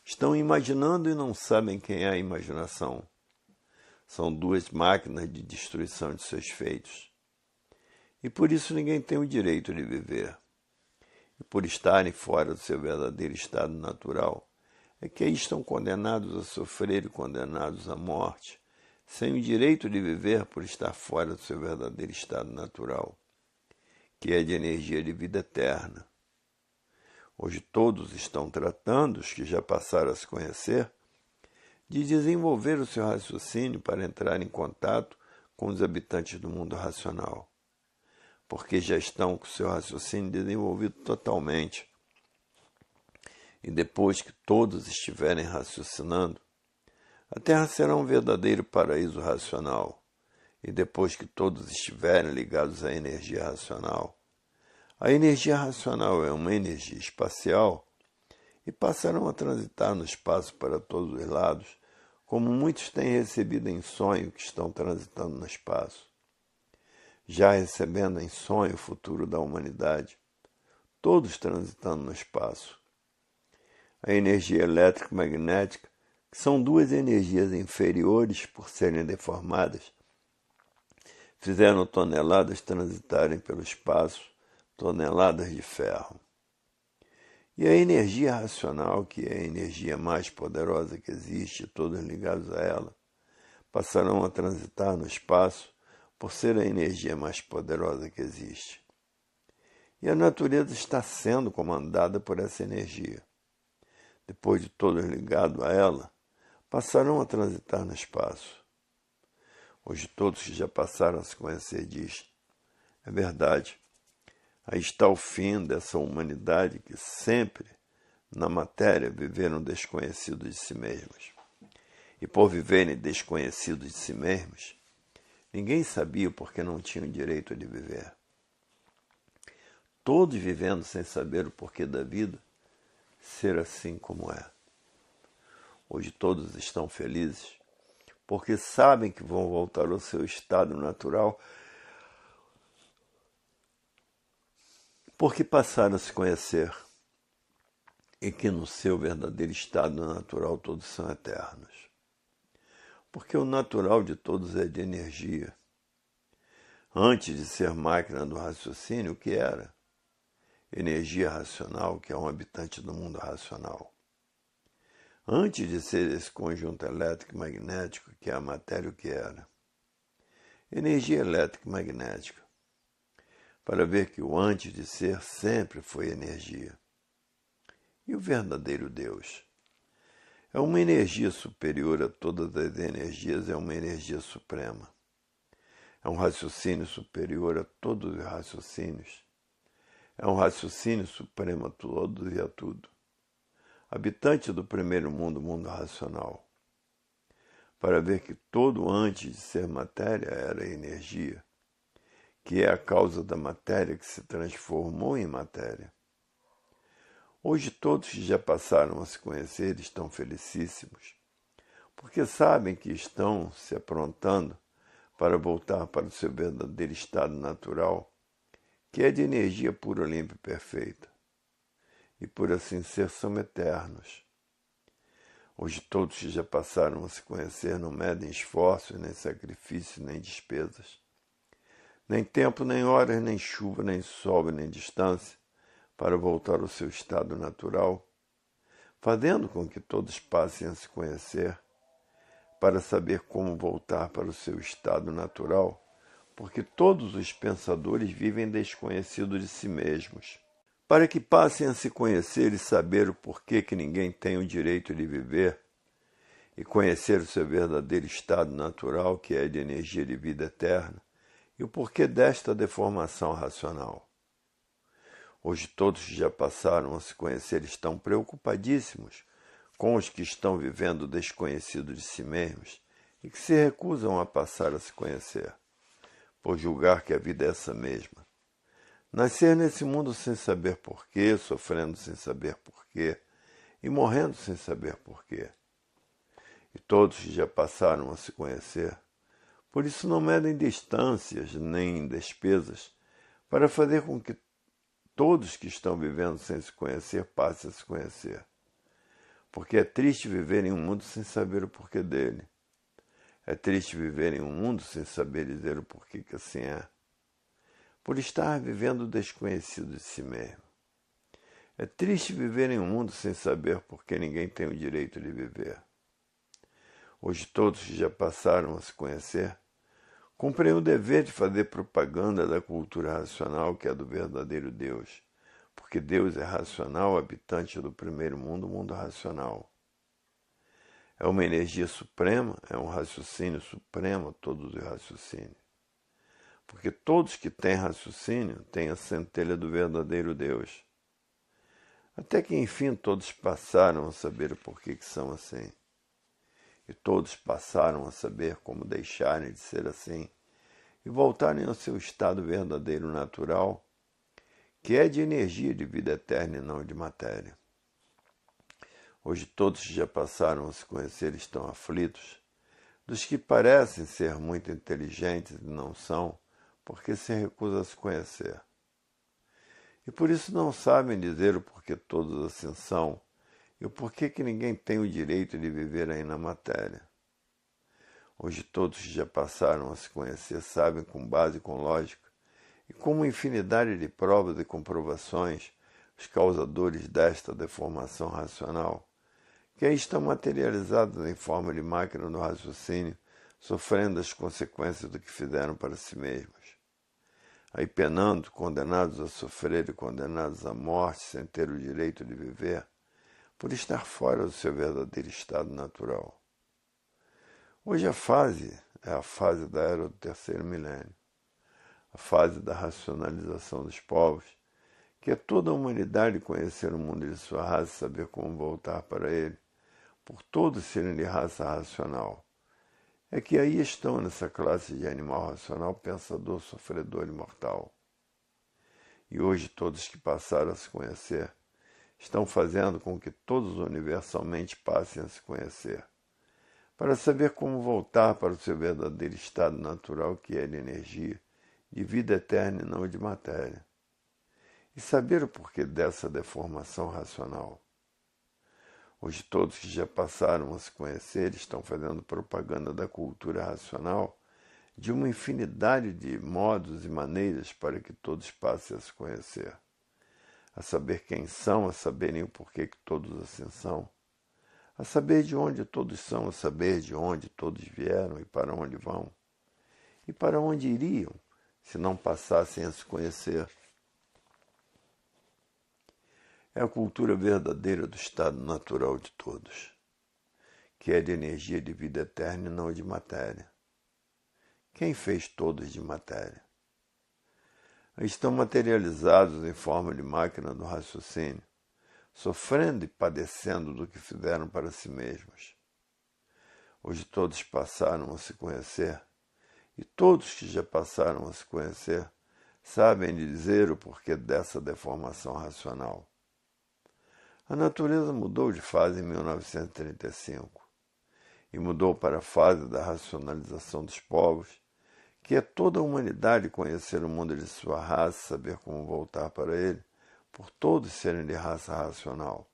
estão imaginando e não sabem quem é a imaginação. São duas máquinas de destruição de seus feitos. E por isso ninguém tem o direito de viver. E por estarem fora do seu verdadeiro estado natural, é que aí estão condenados a sofrer e condenados à morte, sem o direito de viver por estar fora do seu verdadeiro estado natural, que é de energia de vida eterna. Hoje todos estão tratando, os que já passaram a se conhecer, de desenvolver o seu raciocínio para entrar em contato com os habitantes do mundo racional, porque já estão com o seu raciocínio desenvolvido totalmente. E depois que todos estiverem raciocinando, a Terra será um verdadeiro paraíso racional. E depois que todos estiverem ligados à energia racional, a energia racional é uma energia espacial e passarão a transitar no espaço para todos os lados, como muitos têm recebido em sonho que estão transitando no espaço. Já recebendo em sonho o futuro da humanidade, todos transitando no espaço. A energia elétrica e magnética, que são duas energias inferiores por serem deformadas, fizeram toneladas transitarem pelo espaço, toneladas de ferro. E a energia racional, que é a energia mais poderosa que existe, todos ligados a ela, passarão a transitar no espaço por ser a energia mais poderosa que existe. E a natureza está sendo comandada por essa energia. Depois de todos ligados a ela, passarão a transitar no espaço. Hoje todos que já passaram a se conhecer diz, é verdade. Aí está o fim dessa humanidade que sempre, na matéria, viveram desconhecidos de si mesmos. E por viverem desconhecidos de si mesmos, ninguém sabia porque não tinham direito de viver. Todos vivendo sem saber o porquê da vida, ser assim como é. Hoje todos estão felizes, porque sabem que vão voltar ao seu estado natural porque passaram a se conhecer e que no seu verdadeiro estado natural todos são eternos. Porque o natural de todos é de energia. Antes de ser máquina do raciocínio, o que era? Energia racional, que é um habitante do mundo racional. Antes de ser esse conjunto elétrico e magnético, que é a matéria, o que era? Energia elétrica e magnética. Para ver que o antes de ser sempre foi energia. E o verdadeiro Deus? É uma energia superior a todas as energias, é uma energia suprema. É um raciocínio superior a todos os raciocínios. É um raciocínio supremo a todos e a tudo. Habitante do primeiro mundo, mundo racional. Para ver que todo antes de ser matéria era energia, que é a causa da matéria que se transformou em matéria. Hoje todos que já passaram a se conhecer estão felicíssimos, porque sabem que estão se aprontando para voltar para o seu verdadeiro estado natural, que é de energia pura, limpa e perfeita. E por assim ser, são eternos. Hoje todos que já passaram a se conhecer não medem esforços, nem sacrifícios, nem despesas. Nem tempo, nem horas, nem chuva, nem sol, nem distância, para voltar ao seu estado natural, fazendo com que todos passem a se conhecer, para saber como voltar para o seu estado natural, porque todos os pensadores vivem desconhecidos de si mesmos. Para que passem a se conhecer e saber o porquê que ninguém tem o direito de viver, e conhecer o seu verdadeiro estado natural, que é de energia de vida eterna, e o porquê desta deformação racional. Hoje todos que já passaram a se conhecer estão preocupadíssimos com os que estão vivendo desconhecidos de si mesmos e que se recusam a passar a se conhecer, por julgar que a vida é essa mesma. Nascer nesse mundo sem saber porquê, sofrendo sem saber porquê e morrendo sem saber porquê. E todos que já passaram a se conhecer, por isso não medem distâncias nem despesas para fazer com que todos que estão vivendo sem se conhecer passem a se conhecer. Porque é triste viver em um mundo sem saber o porquê dele. É triste viver em um mundo sem saber dizer o porquê que assim é. Por estar vivendo desconhecido de si mesmo. É triste viver em um mundo sem saber porque ninguém tem o direito de viver. Hoje todos que já passaram a se conhecer, cumprem o dever de fazer propaganda da cultura racional que é do verdadeiro Deus, porque Deus é racional, habitante do primeiro mundo, o mundo racional. É uma energia suprema, é um raciocínio supremo, todos os raciocínios. Porque todos que têm raciocínio têm a centelha do verdadeiro Deus. Até que enfim todos passaram a saber o porquê que são assim. E todos passaram a saber como deixarem de ser assim e voltarem ao seu estado verdadeiro natural, que é de energia de vida eterna e não de matéria. Hoje todos que já passaram a se conhecer estão aflitos, dos que parecem ser muito inteligentes e não são, porque se recusam a se conhecer. E por isso não sabem dizer o porquê todos assim são, e o porquê que ninguém tem o direito de viver aí na matéria. Hoje todos que já passaram a se conhecer sabem com base e com lógica, e com uma infinidade de provas e comprovações, os causadores desta deformação racional, que aí estão materializados em forma de máquina do raciocínio, sofrendo as consequências do que fizeram para si mesmos. Aí penando, condenados a sofrer e condenados à morte sem ter o direito de viver, por estar fora do seu verdadeiro estado natural. Hoje a fase é a fase da era do terceiro milênio, a fase da racionalização dos povos, que é toda a humanidade conhecer o mundo de sua raça e saber como voltar para ele, por todos serem de raça racional. É que aí estão nessa classe de animal racional, pensador, sofredor e mortal. E hoje todos que passaram a se conhecer estão fazendo com que todos universalmente passem a se conhecer, para saber como voltar para o seu verdadeiro estado natural, que é de energia, de vida eterna e não de matéria. E saber o porquê dessa deformação racional. Hoje todos que já passaram a se conhecer estão fazendo propaganda da cultura racional de uma infinidade de modos e maneiras para que todos passem a se conhecer, a saber quem são, a saberem o porquê que todos assim são, a saber de onde todos são, a saber de onde todos vieram e para onde vão, e para onde iriam se não passassem a se conhecer. É a cultura verdadeira do estado natural de todos, que é de energia de vida eterna e não de matéria. Quem fez todos de matéria? Estão materializados em forma de máquina do raciocínio, sofrendo e padecendo do que fizeram para si mesmos. Hoje todos passaram a se conhecer, e todos que já passaram a se conhecer sabem dizer o porquê dessa deformação racional. A natureza mudou de fase em 1935 e mudou para a fase da racionalização dos povos, que é toda a humanidade conhecer o mundo de sua raça, saber como voltar para ele, por todos serem de raça racional.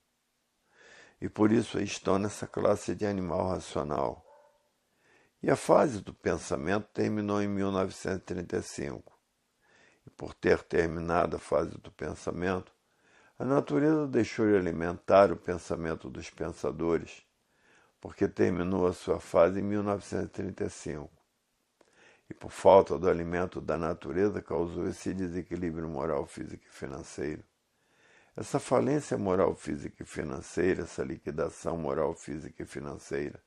E por isso estão nessa classe de animal racional. E a fase do pensamento terminou em 1935. E por ter terminado a fase do pensamento, a natureza deixou de alimentar o pensamento dos pensadores, porque terminou a sua fase em 1935. E por falta do alimento da natureza causou esse desequilíbrio moral, físico e financeiro. Essa falência moral, física e financeira, essa liquidação moral, física e financeira.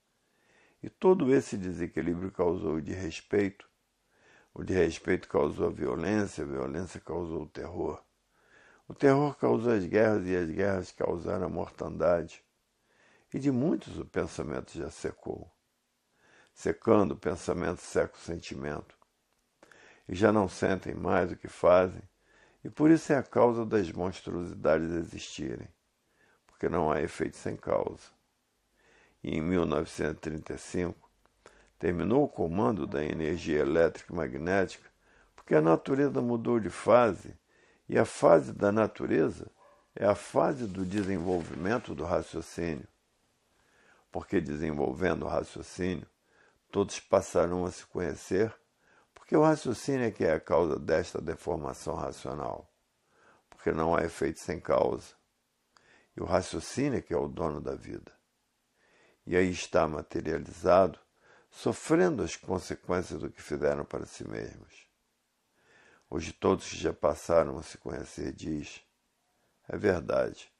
E todo esse desequilíbrio causou o desrespeito. O desrespeito causou a violência causou o terror. O terror causou as guerras e as guerras causaram a mortandade. E de muitos o pensamento já secou. Secando, o pensamento seca o sentimento. E já não sentem mais o que fazem, e por isso é a causa das monstruosidades existirem, porque não há efeito sem causa. E em 1935, terminou o comando da energia elétrica e magnética, porque a natureza mudou de fase, e a fase da natureza é a fase do desenvolvimento do raciocínio. Porque desenvolvendo o raciocínio, todos passarão a se conhecer, porque o raciocínio é que é a causa desta deformação racional, porque não há efeito sem causa. E o raciocínio é que é o dono da vida. E aí está materializado, sofrendo as consequências do que fizeram para si mesmos. Hoje todos que já passaram a se conhecer diz, é verdade.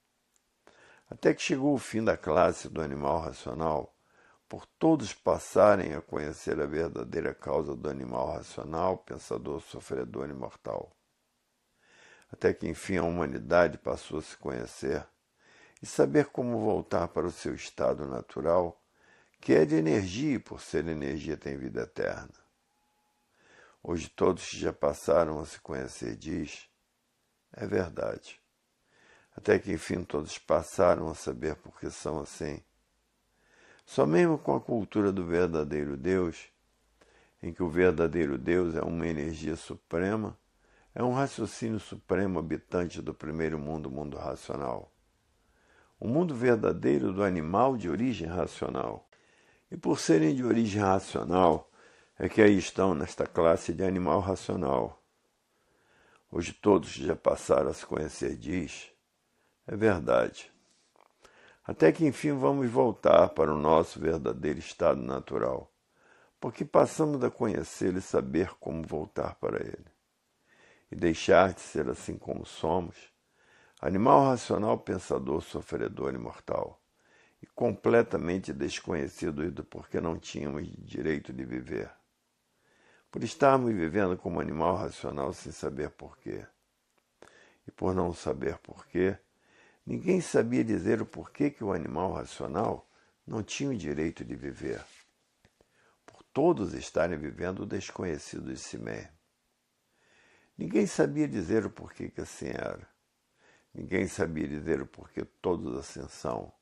Até que chegou o fim da classe do animal racional, por todos passarem a conhecer a verdadeira causa do animal racional, pensador, sofredor e mortal. Até que enfim a humanidade passou a se conhecer e saber como voltar para o seu estado natural, que é de energia e por ser energia tem vida eterna. Hoje todos que já passaram a se conhecer diz, é verdade. Até que enfim todos passaram a saber por que são assim. Só mesmo com a cultura do verdadeiro Deus, em que o verdadeiro Deus é uma energia suprema, é um raciocínio supremo habitante do primeiro mundo, o mundo racional. O mundo verdadeiro do animal de origem racional. E por serem de origem racional, é que aí estão nesta classe de animal racional. Hoje todos já passaram a se conhecer diz, é verdade. Até que enfim vamos voltar para o nosso verdadeiro estado natural, porque passamos a conhecê-lo e saber como voltar para ele. E deixar de ser assim como somos, animal racional, pensador, sofredor e mortal, e completamente desconhecidos do porquê não tínhamos direito de viver. Por estarmos vivendo como animal racional sem saber porquê. E por não saber porquê, ninguém sabia dizer o porquê que o animal racional não tinha o direito de viver. Por todos estarem vivendo o desconhecido de si mesmo. Ninguém sabia dizer o porquê que assim era. Ninguém sabia dizer o porquê todos assim são.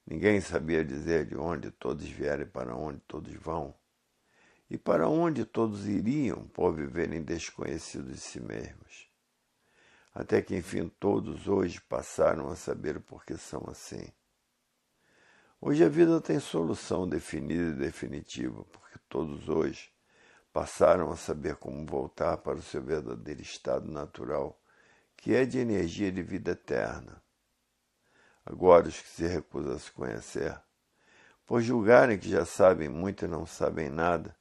Ninguém sabia dizer de onde todos vieram e para onde todos vão. E para onde todos iriam por viverem desconhecidos de si mesmos. até que enfim todos hoje passaram a saber o porquê são assim. Hoje a vida tem solução definida e definitiva, porque todos hoje passaram a saber como voltar para o seu verdadeiro estado natural, que é de energia de vida eterna. Agora os que se recusam a se conhecer, por julgarem que já sabem muito e não sabem nada,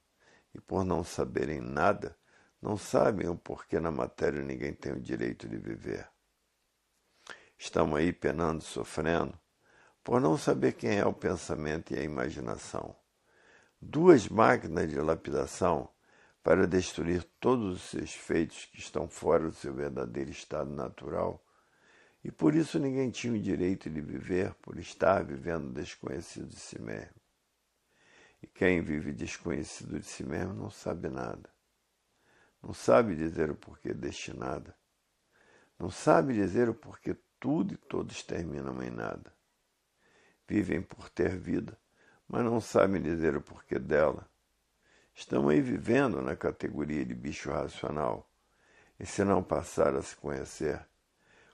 e por não saberem nada, não sabem o porquê na matéria ninguém tem o direito de viver. Estão aí penando, sofrendo, por não saber quem é o pensamento e a imaginação. Duas máquinas de lapidação para destruir todos os seus feitos que estão fora do seu verdadeiro estado natural, e por isso ninguém tinha o direito de viver por estar vivendo desconhecido de si mesmo. E quem vive desconhecido de si mesmo não sabe nada. Não sabe dizer o porquê deste nada. Não sabe dizer o porquê tudo e todos terminam em nada. Vivem por ter vida, mas não sabem dizer o porquê dela. Estão aí vivendo na categoria de bicho racional, e se não passar a se conhecer,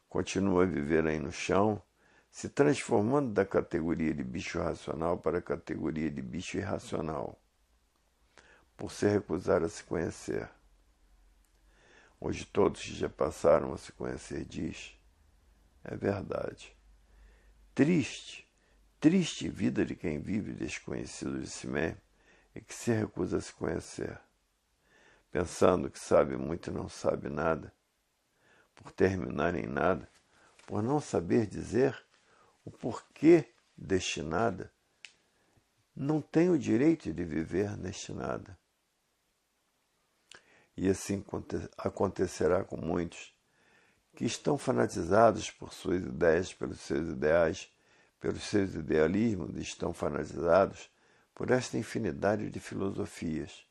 continua a viver aí no chão, se transformando da categoria de bicho racional para a categoria de bicho irracional, por se recusar a se conhecer. Hoje todos que já passaram a se conhecer diz, é verdade. Triste, triste vida de quem vive desconhecido de si mesmo e que se recusa a se conhecer, pensando que sabe muito e não sabe nada, por terminar em nada, por não saber dizer o porquê deste nada, não tem o direito de viver neste nada. E assim acontecerá com muitos que estão fanatizados por suas ideias, pelos seus ideais, pelos seus idealismos, e estão fanatizados por esta infinidade de filosofias,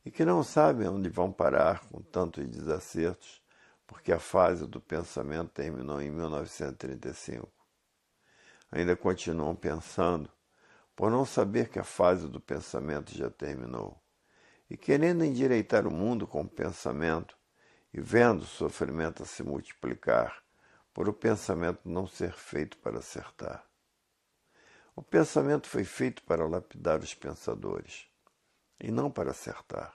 e que não sabem onde vão parar com tantos desacertos, porque a fase do pensamento terminou em 1935. Ainda continuam pensando, por não saber que a fase do pensamento já terminou, e querendo endireitar o mundo com o pensamento, e vendo o sofrimento a se multiplicar, por o pensamento não ser feito para acertar. O pensamento foi feito para lapidar os pensadores, e não para acertar.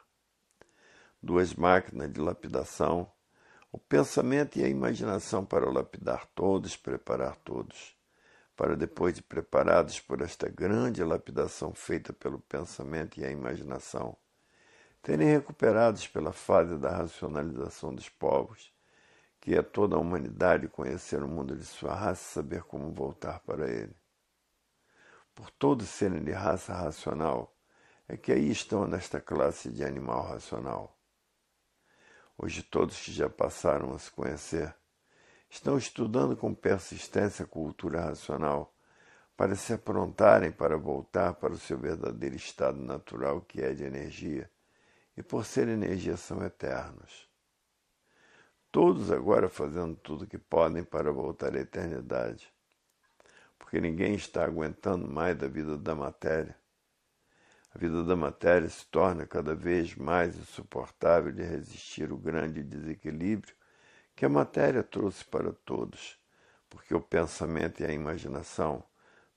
Duas máquinas de lapidação, o pensamento e a imaginação para lapidar todos, preparar todos, para depois de preparados por esta grande lapidação feita pelo pensamento e a imaginação, terem recuperados pela fase da racionalização dos povos, que é toda a humanidade conhecer o mundo de sua raça e saber como voltar para ele. Por todos serem de raça racional, é que aí estão nesta classe de animal racional. Hoje todos que já passaram a se conhecer, estão estudando com persistência a cultura racional, para se aprontarem para voltar para o seu verdadeiro estado natural, que é de energia, e por ser energia são eternos. Todos agora fazendo tudo o que podem para voltar à eternidade, porque ninguém está aguentando mais da vida da matéria. A vida da matéria se torna cada vez mais insuportável de resistir o grande desequilíbrio que a matéria trouxe para todos, porque o pensamento e a imaginação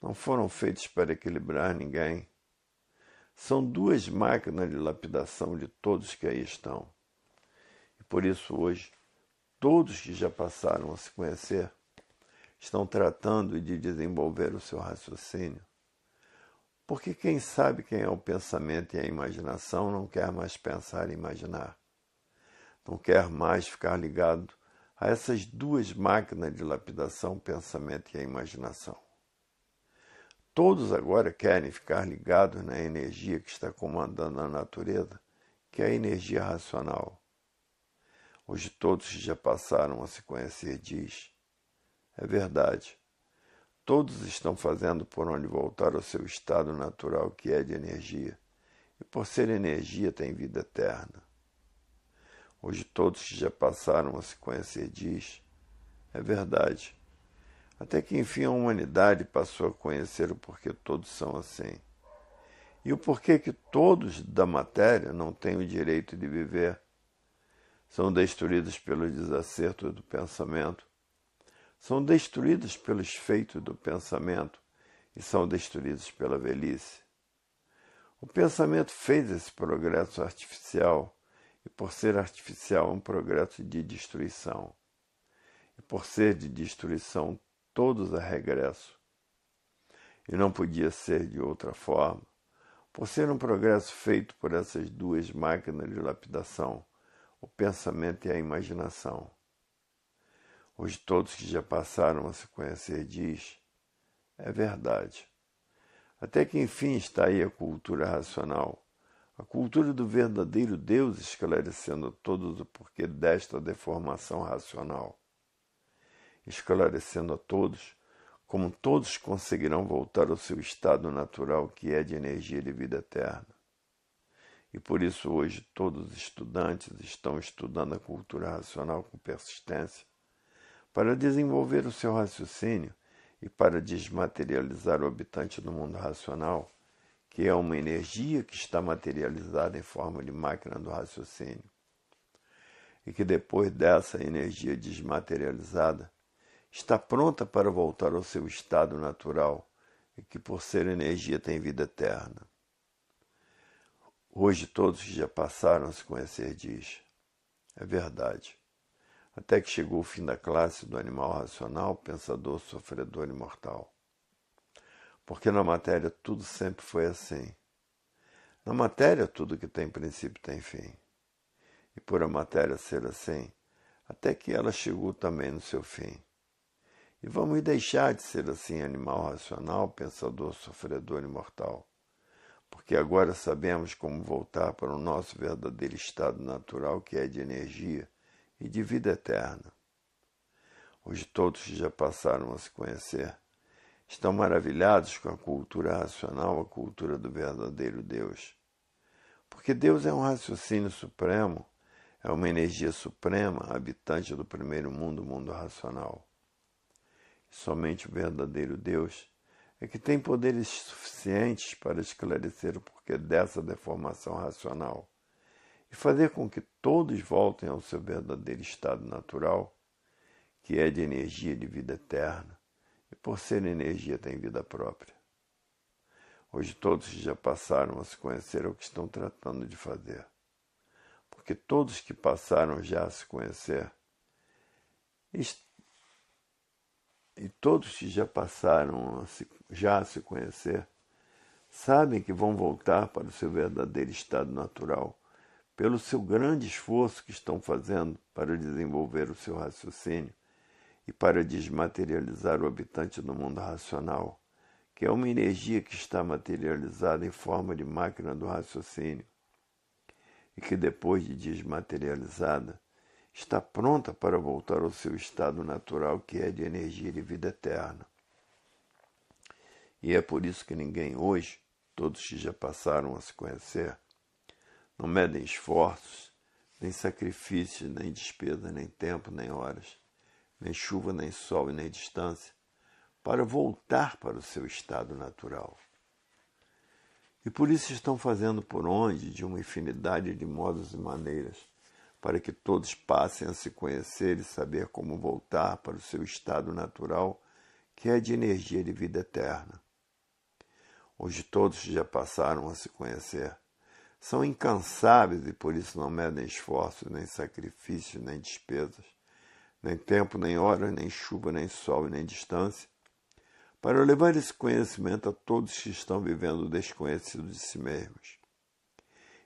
não foram feitos para equilibrar ninguém. São duas máquinas de lapidação de todos que aí estão. E por isso hoje, todos que já passaram a se conhecer, estão tratando de desenvolver o seu raciocínio. Porque quem sabe quem é o pensamento e a imaginação não quer mais pensar e imaginar. Não quer mais ficar ligado a essas duas máquinas de lapidação, pensamento e a imaginação. Todos agora querem ficar ligados na energia que está comandando a natureza, que é a energia racional. Hoje todos que já passaram a se conhecer diz, é verdade, todos estão fazendo por onde voltar ao seu estado natural, que é de energia, e por ser energia tem vida eterna. Hoje todos que já passaram a se conhecer diz, é verdade, até que enfim a humanidade passou a conhecer o porquê todos são assim, e o porquê que todos da matéria não têm o direito de viver. são destruídas pelos desacertos do pensamento, são destruídas pelos feitos do pensamento e são destruídas pela velhice. O pensamento fez esse progresso artificial e, por ser artificial, é um progresso de destruição. E, por ser de destruição, todos a regresso. E não podia ser de outra forma, por ser um progresso feito por essas duas máquinas de lapidação, o pensamento e a imaginação. Hoje todos que já passaram a se conhecer diz, é verdade. Até que enfim está aí a cultura racional, a cultura do verdadeiro Deus esclarecendo a todos o porquê desta deformação racional. Esclarecendo a todos como todos conseguirão voltar ao seu estado natural, que é de energia de vida eterna. E por isso hoje todos os estudantes estão estudando a cultura racional com persistência, para desenvolver o seu raciocínio e para desmaterializar o habitante do mundo racional, que é uma energia que está materializada em forma de máquina do raciocínio. E que depois dessa energia desmaterializada, está pronta para voltar ao seu estado natural e que, por ser energia, tem vida eterna. Hoje todos que já passaram a se conhecer diz, é verdade. Até que chegou o fim da classe do animal racional, pensador, sofredor e mortal. Porque na matéria tudo sempre foi assim. Na matéria tudo que tem princípio tem fim. E por a matéria ser assim, até que ela chegou também no seu fim. E vamos deixar de ser assim animal racional, pensador, sofredor e mortal. Porque agora sabemos como voltar para o nosso verdadeiro estado natural, que é de energia e de vida eterna. Hoje todos que já passaram a se conhecer estão maravilhados com a cultura racional, a cultura do verdadeiro Deus. Porque Deus é um raciocínio supremo, é uma energia suprema, habitante do primeiro mundo, o mundo racional. Somente o verdadeiro Deus é que tem poderes suficientes para esclarecer o porquê dessa deformação racional e fazer com que todos voltem ao seu verdadeiro estado natural, que é de energia de vida eterna, e por ser energia tem vida própria. Hoje todos que já passaram a se conhecer é o que estão tratando de fazer, porque todos que passaram já a se conhecer e todos que já passaram a se conhecer sabem que vão voltar para o seu verdadeiro estado natural pelo seu grande esforço que estão fazendo para desenvolver o seu raciocínio e para desmaterializar o habitante do mundo racional, que é uma energia que está materializada em forma de máquina do raciocínio e que depois de desmaterializada está pronta para voltar ao seu estado natural, que é de energia e de vida eterna. E é por isso que ninguém hoje, todos que já passaram a se conhecer, não medem esforços, nem sacrifícios, nem despesa, nem tempo, nem horas, nem chuva, nem sol e nem distância, para voltar para o seu estado natural. E por isso estão fazendo por onde, de uma infinidade de modos e maneiras, para que todos passem a se conhecer e saber como voltar para o seu estado natural, que é de energia de vida eterna. Hoje todos que já passaram a se conhecer são incansáveis e por isso não medem esforços, nem sacrifícios, nem despesas, nem tempo, nem hora, nem chuva, nem sol e nem distância, para levar esse conhecimento a todos que estão vivendo desconhecidos de si mesmos.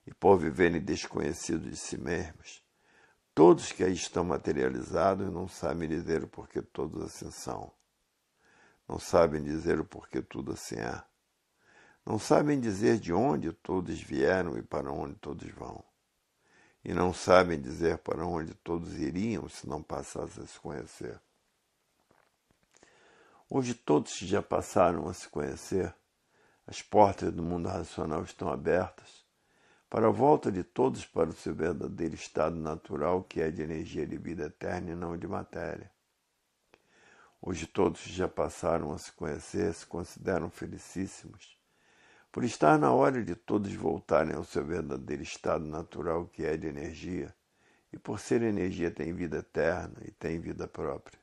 E por viverem desconhecidos de si mesmos, todos que aí estão materializados não sabem dizer o porquê todos assim são. Não sabem dizer o porquê tudo assim é. Não sabem dizer de onde todos vieram e para onde todos vão. E não sabem dizer para onde todos iriam se não passassem a se conhecer. Hoje todos que já passaram a se conhecer, as portas do mundo racional estão abertas para a volta de todos para o seu verdadeiro estado natural, que é de energia de vida eterna e não de matéria. Hoje todos que já passaram a se conhecer se consideram felicíssimos, por estar na hora de todos voltarem ao seu verdadeiro estado natural, que é de energia, e por ser energia tem vida eterna e tem vida própria.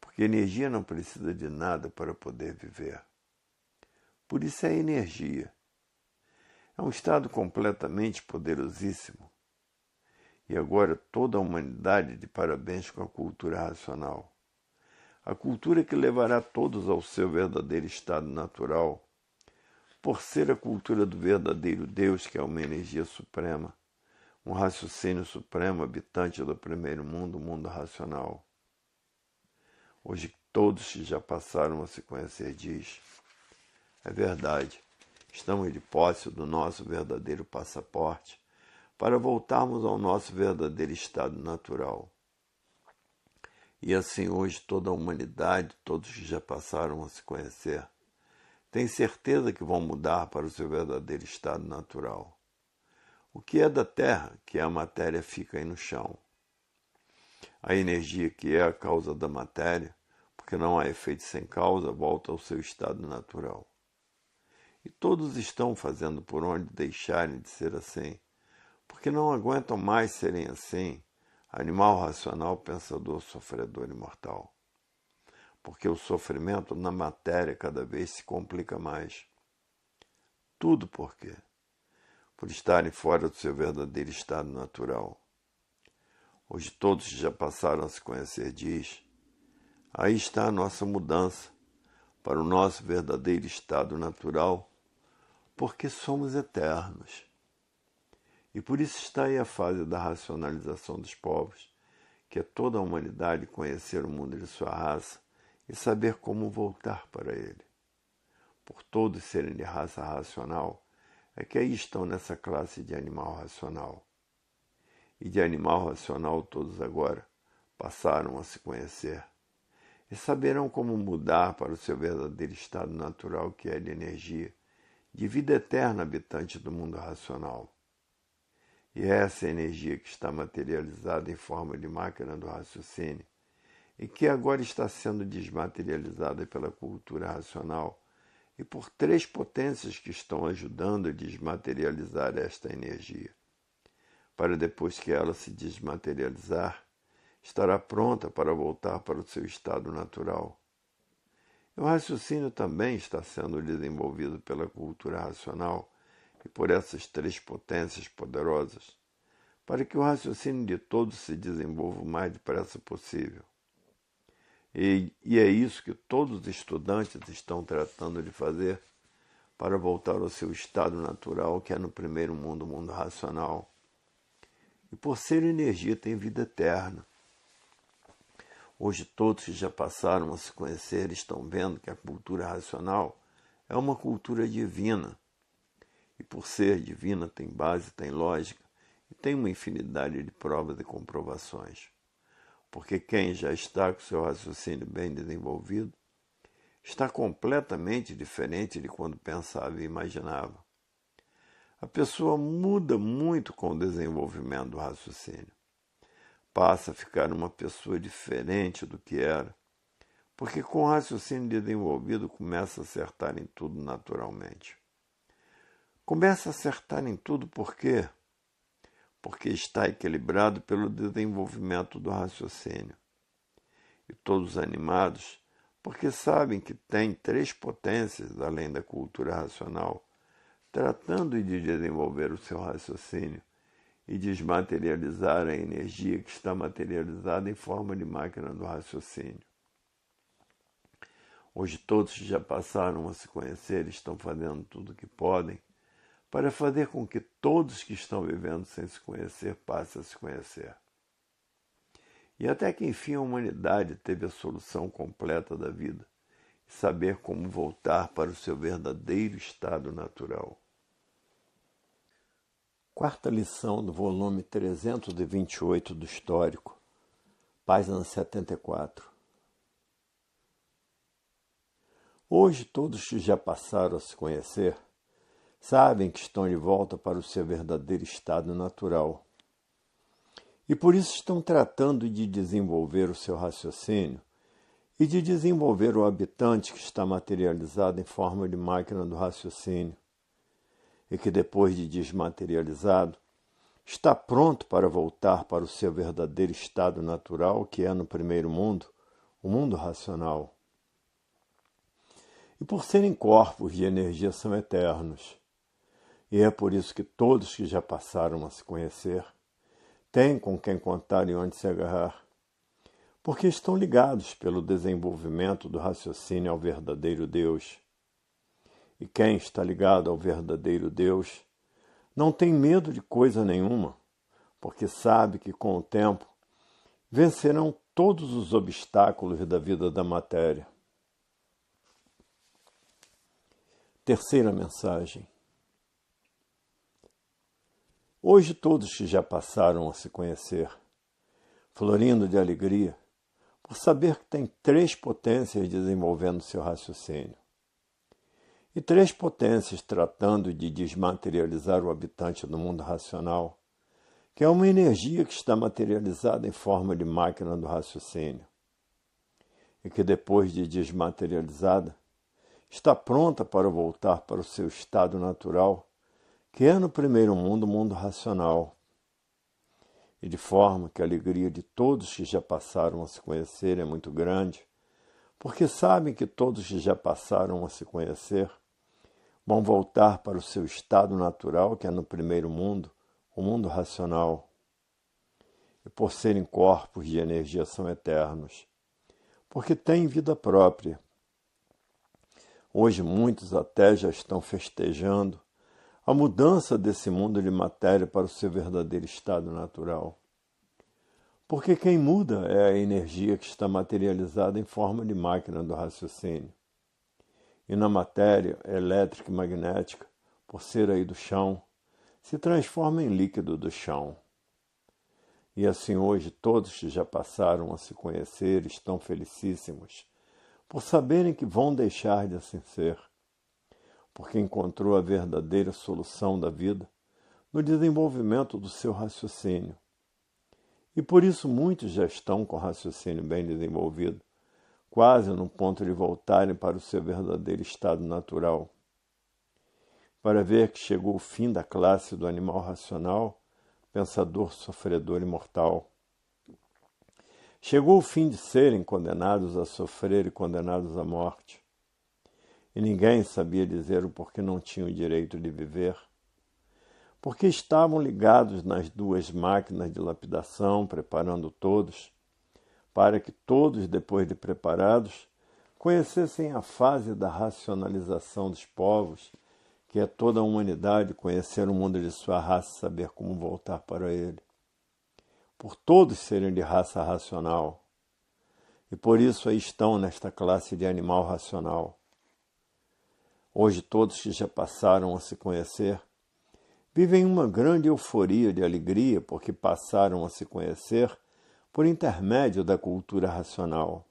Porque energia não precisa de nada para poder viver. Por isso é energia. É um estado completamente poderosíssimo. E agora toda a humanidade de parabéns com a cultura racional. A cultura que levará todos ao seu verdadeiro estado natural, por ser a cultura do verdadeiro Deus, que é uma energia suprema, um raciocínio supremo habitante do primeiro mundo, o mundo racional. Hoje todos que já passaram a se conhecer diz, é verdade, estamos de posse do nosso verdadeiro passaporte para voltarmos ao nosso verdadeiro estado natural. E assim hoje toda a humanidade, todos que já passaram a se conhecer, têm certeza que vão mudar para o seu verdadeiro estado natural. O que é da Terra, que é a matéria, fica aí no chão. A energia que é a causa da matéria, porque não há efeito sem causa, volta ao seu estado natural. E todos estão fazendo por onde deixarem de ser assim, porque não aguentam mais serem assim, animal racional, pensador, sofredor e mortal. Porque o sofrimento na matéria cada vez se complica mais. Tudo por quê? Por estarem fora do seu verdadeiro estado natural. Hoje todos que já passaram a se conhecer diz, aí está a nossa mudança para o nosso verdadeiro estado natural, porque somos eternos. E por isso está aí a fase da racionalização dos povos, que é toda a humanidade conhecer o mundo de sua raça e saber como voltar para ele. Por todos serem de raça racional, é que aí estão nessa classe de animal racional. E de animal racional todos agora passaram a se conhecer e saberão como mudar para o seu verdadeiro estado natural, que é de energia, de vida eterna habitante do mundo racional. E é essa energia que está materializada em forma de máquina do raciocínio e que agora está sendo desmaterializada pela cultura racional e por três potências que estão ajudando a desmaterializar esta energia. Para depois que ela se desmaterializar, estará pronta para voltar para o seu estado natural. E o raciocínio também está sendo desenvolvido pela cultura racional e por essas três potências poderosas, para que o raciocínio de todos se desenvolva o mais depressa possível. E é isso que todos os estudantes estão tratando de fazer para voltar ao seu estado natural, que é no primeiro mundo, o mundo racional. E por ser energia tem vida eterna. Hoje todos que já passaram a se conhecer estão vendo que a cultura racional é uma cultura divina. E por ser divina tem base, tem lógica e tem uma infinidade de provas e comprovações. Porque quem já está com seu raciocínio bem desenvolvido está completamente diferente de quando pensava e imaginava. A pessoa muda muito com o desenvolvimento do raciocínio. Passa a ficar uma pessoa diferente do que era, porque com o raciocínio desenvolvido começa a acertar em tudo naturalmente. Começa a acertar em tudo por quê? Porque está equilibrado pelo desenvolvimento do raciocínio. E todos animados, porque sabem que tem três potências além da cultura racional, tratando de desenvolver o seu raciocínio e desmaterializar a energia que está materializada em forma de máquina do raciocínio. Hoje todos que já passaram a se conhecer estão fazendo tudo o que podem para fazer com que todos que estão vivendo sem se conhecer passem a se conhecer. E até que enfim a humanidade teve a solução completa da vida e saber como voltar para o seu verdadeiro estado natural. Quarta lição do volume 328 do Histórico, página 74. Hoje todos que já passaram a se conhecer sabem que estão de volta para o seu verdadeiro estado natural. E por isso estão tratando de desenvolver o seu raciocínio e de desenvolver o habitante que está materializado em forma de máquina do raciocínio, e que depois de desmaterializado, está pronto para voltar para o seu verdadeiro estado natural, que é no primeiro mundo, o mundo racional. E por serem corpos de energia são eternos. E é por isso que todos que já passaram a se conhecer têm com quem contar e onde se agarrar, porque estão ligados pelo desenvolvimento do raciocínio ao verdadeiro Deus. E quem está ligado ao verdadeiro Deus não tem medo de coisa nenhuma, porque sabe que com o tempo vencerão todos os obstáculos da vida da matéria. Terceira mensagem. Hoje todos que já passaram a se conhecer, florindo de alegria, por saber que tem 3 potências desenvolvendo seu raciocínio. E 3 potências tratando de desmaterializar o habitante do mundo racional, que é uma energia que está materializada em forma de máquina do raciocínio, e que depois de desmaterializada, está pronta para voltar para o seu estado natural, que é no primeiro mundo, o mundo racional. E de forma que a alegria de todos que já passaram a se conhecer é muito grande, porque sabem que todos que já passaram a se conhecer vão voltar para o seu estado natural, que é no primeiro mundo, o mundo racional. E por serem corpos de energia são eternos, porque têm vida própria. Hoje muitos até já estão festejando a mudança desse mundo de matéria para o seu verdadeiro estado natural. Porque quem muda é a energia que está materializada em forma de máquina do raciocínio. E na matéria elétrica e magnética, por ser aí do chão, se transforma em líquido do chão. E assim hoje todos que já passaram a se conhecer estão felicíssimos, por saberem que vão deixar de assim ser, porque encontrou a verdadeira solução da vida no desenvolvimento do seu raciocínio. E por isso muitos já estão com o raciocínio bem desenvolvido, quase no ponto de voltarem para o seu verdadeiro estado natural, para ver que chegou o fim da classe do animal racional, pensador, sofredor e mortal. Chegou o fim de serem condenados a sofrer e condenados à morte. E ninguém sabia dizer o porquê não tinham o direito de viver, porque estavam ligados nas 2 máquinas de lapidação, preparando todos, para que todos, depois de preparados, conhecessem a fase da racionalização dos povos, que é toda a humanidade conhecer o mundo de sua raça e saber como voltar para ele. Por todos serem de raça racional, e por isso aí estão nesta classe de animal racional. Hoje todos que já passaram a se conhecer vivem uma grande euforia de alegria porque passaram a se conhecer por intermédio da cultura racional,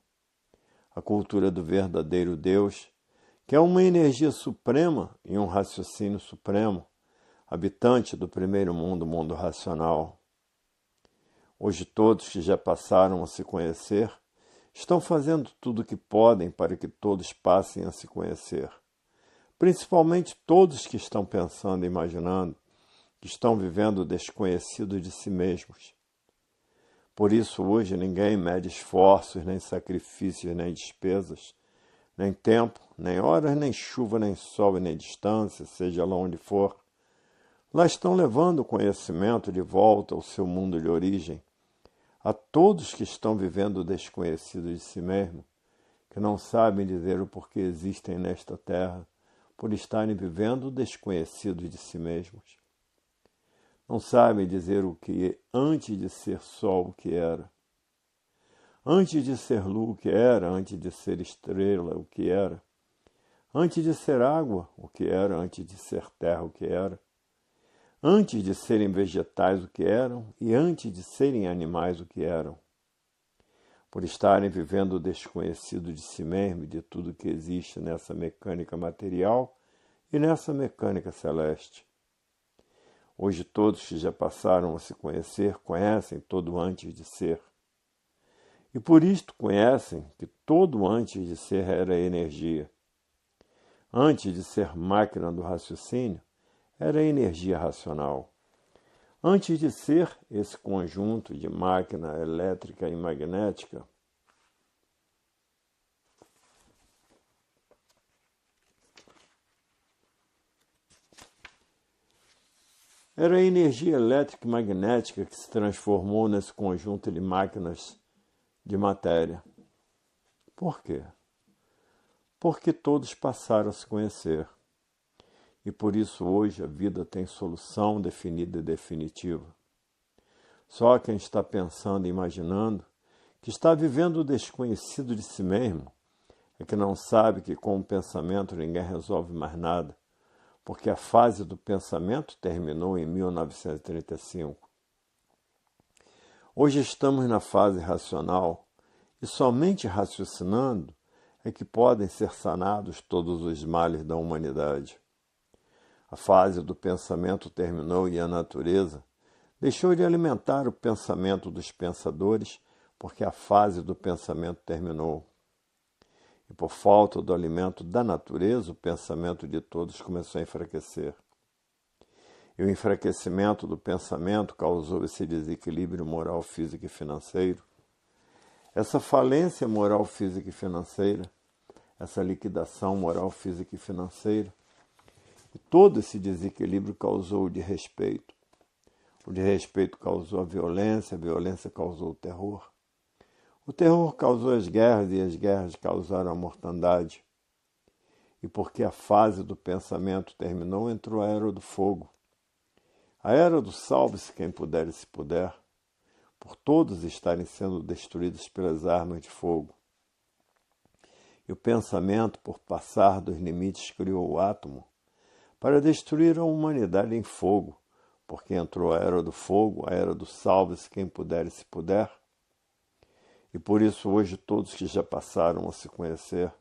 a cultura do verdadeiro Deus, que é uma energia suprema e um raciocínio supremo, habitante do primeiro mundo, o mundo racional. Hoje todos que já passaram a se conhecer estão fazendo tudo o que podem para que todos passem a se conhecer, principalmente todos que estão pensando e imaginando, que estão vivendo o desconhecido de si mesmos. Por isso hoje ninguém mede esforços, nem sacrifícios, nem despesas, nem tempo, nem horas, nem chuva, nem sol, nem distância, seja lá onde for. Lá estão levando o conhecimento de volta ao seu mundo de origem, a todos que estão vivendo o desconhecido de si mesmo, que não sabem dizer o porquê existem nesta terra, por estarem vivendo o desconhecido de si mesmos. Não sabem dizer o que antes de ser sol o que era, antes de ser lua o que era, antes de ser estrela o que era, antes de ser água o que era, antes de ser terra o que era, antes de serem vegetais o que eram e antes de serem animais o que eram. Por estarem vivendo o desconhecido de si mesmo e de tudo que existe nessa mecânica material e nessa mecânica celeste. Hoje todos que já passaram a se conhecer conhecem todo antes de ser. E por isto conhecem que todo antes de ser era energia. Antes de ser máquina do raciocínio, era energia racional. Antes de ser esse conjunto de máquina elétrica e magnética, era a energia elétrica e magnética que se transformou nesse conjunto de máquinas de matéria. Por quê? Porque todos passaram a se conhecer. E por isso hoje a vida tem solução definida e definitiva. Só quem está pensando e imaginando que está vivendo o desconhecido de si mesmo é que não sabe que com o pensamento ninguém resolve mais nada, porque a fase do pensamento terminou em 1935. Hoje estamos na fase racional e somente raciocinando é que podem ser sanados todos os males da humanidade. A fase do pensamento terminou e a natureza deixou de alimentar o pensamento dos pensadores porque a fase do pensamento terminou. E por falta do alimento da natureza, o pensamento de todos começou a enfraquecer. E o enfraquecimento do pensamento causou esse desequilíbrio moral, físico e financeiro. Essa falência moral, física e financeira, essa liquidação moral, física e financeira, e todo esse desequilíbrio causou o desrespeito. O desrespeito causou a violência causou o terror. O terror causou as guerras e as guerras causaram a mortandade. E porque a fase do pensamento terminou, entrou a era do fogo. A era do salve-se quem puder e se puder, por todos estarem sendo destruídos pelas armas de fogo. E o pensamento, por passar dos limites, criou o átomo para destruir a humanidade em fogo, porque entrou a era do fogo, a era do salve-se quem puder e se puder. E por isso hoje todos que já passaram a se conhecer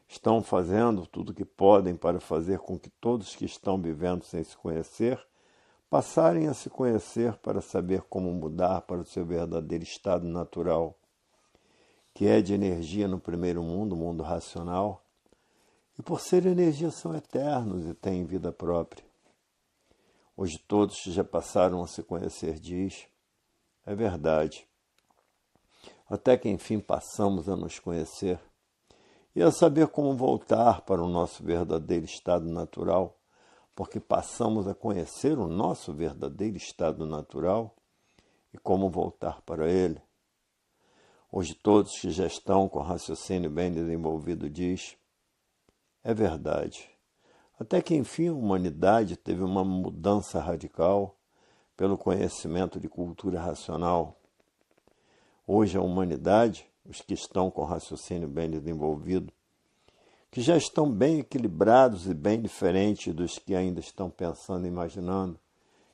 estão fazendo tudo o que podem para fazer com que todos que estão vivendo sem se conhecer passarem a se conhecer para saber como mudar para o seu verdadeiro estado natural, que é de energia no primeiro mundo, o mundo racional, e por ser energia são eternos e têm vida própria. Hoje todos que já passaram a se conhecer diz, é verdade. Até que enfim passamos a nos conhecer e a saber como voltar para o nosso verdadeiro estado natural, porque passamos a conhecer o nosso verdadeiro estado natural e como voltar para ele. Hoje todos que já estão com o raciocínio bem desenvolvido diz, é verdade. Até que enfim a humanidade teve uma mudança radical pelo conhecimento de cultura racional. Hoje a humanidade, os que estão com o raciocínio bem desenvolvido, que já estão bem equilibrados e bem diferentes dos que ainda estão pensando e imaginando,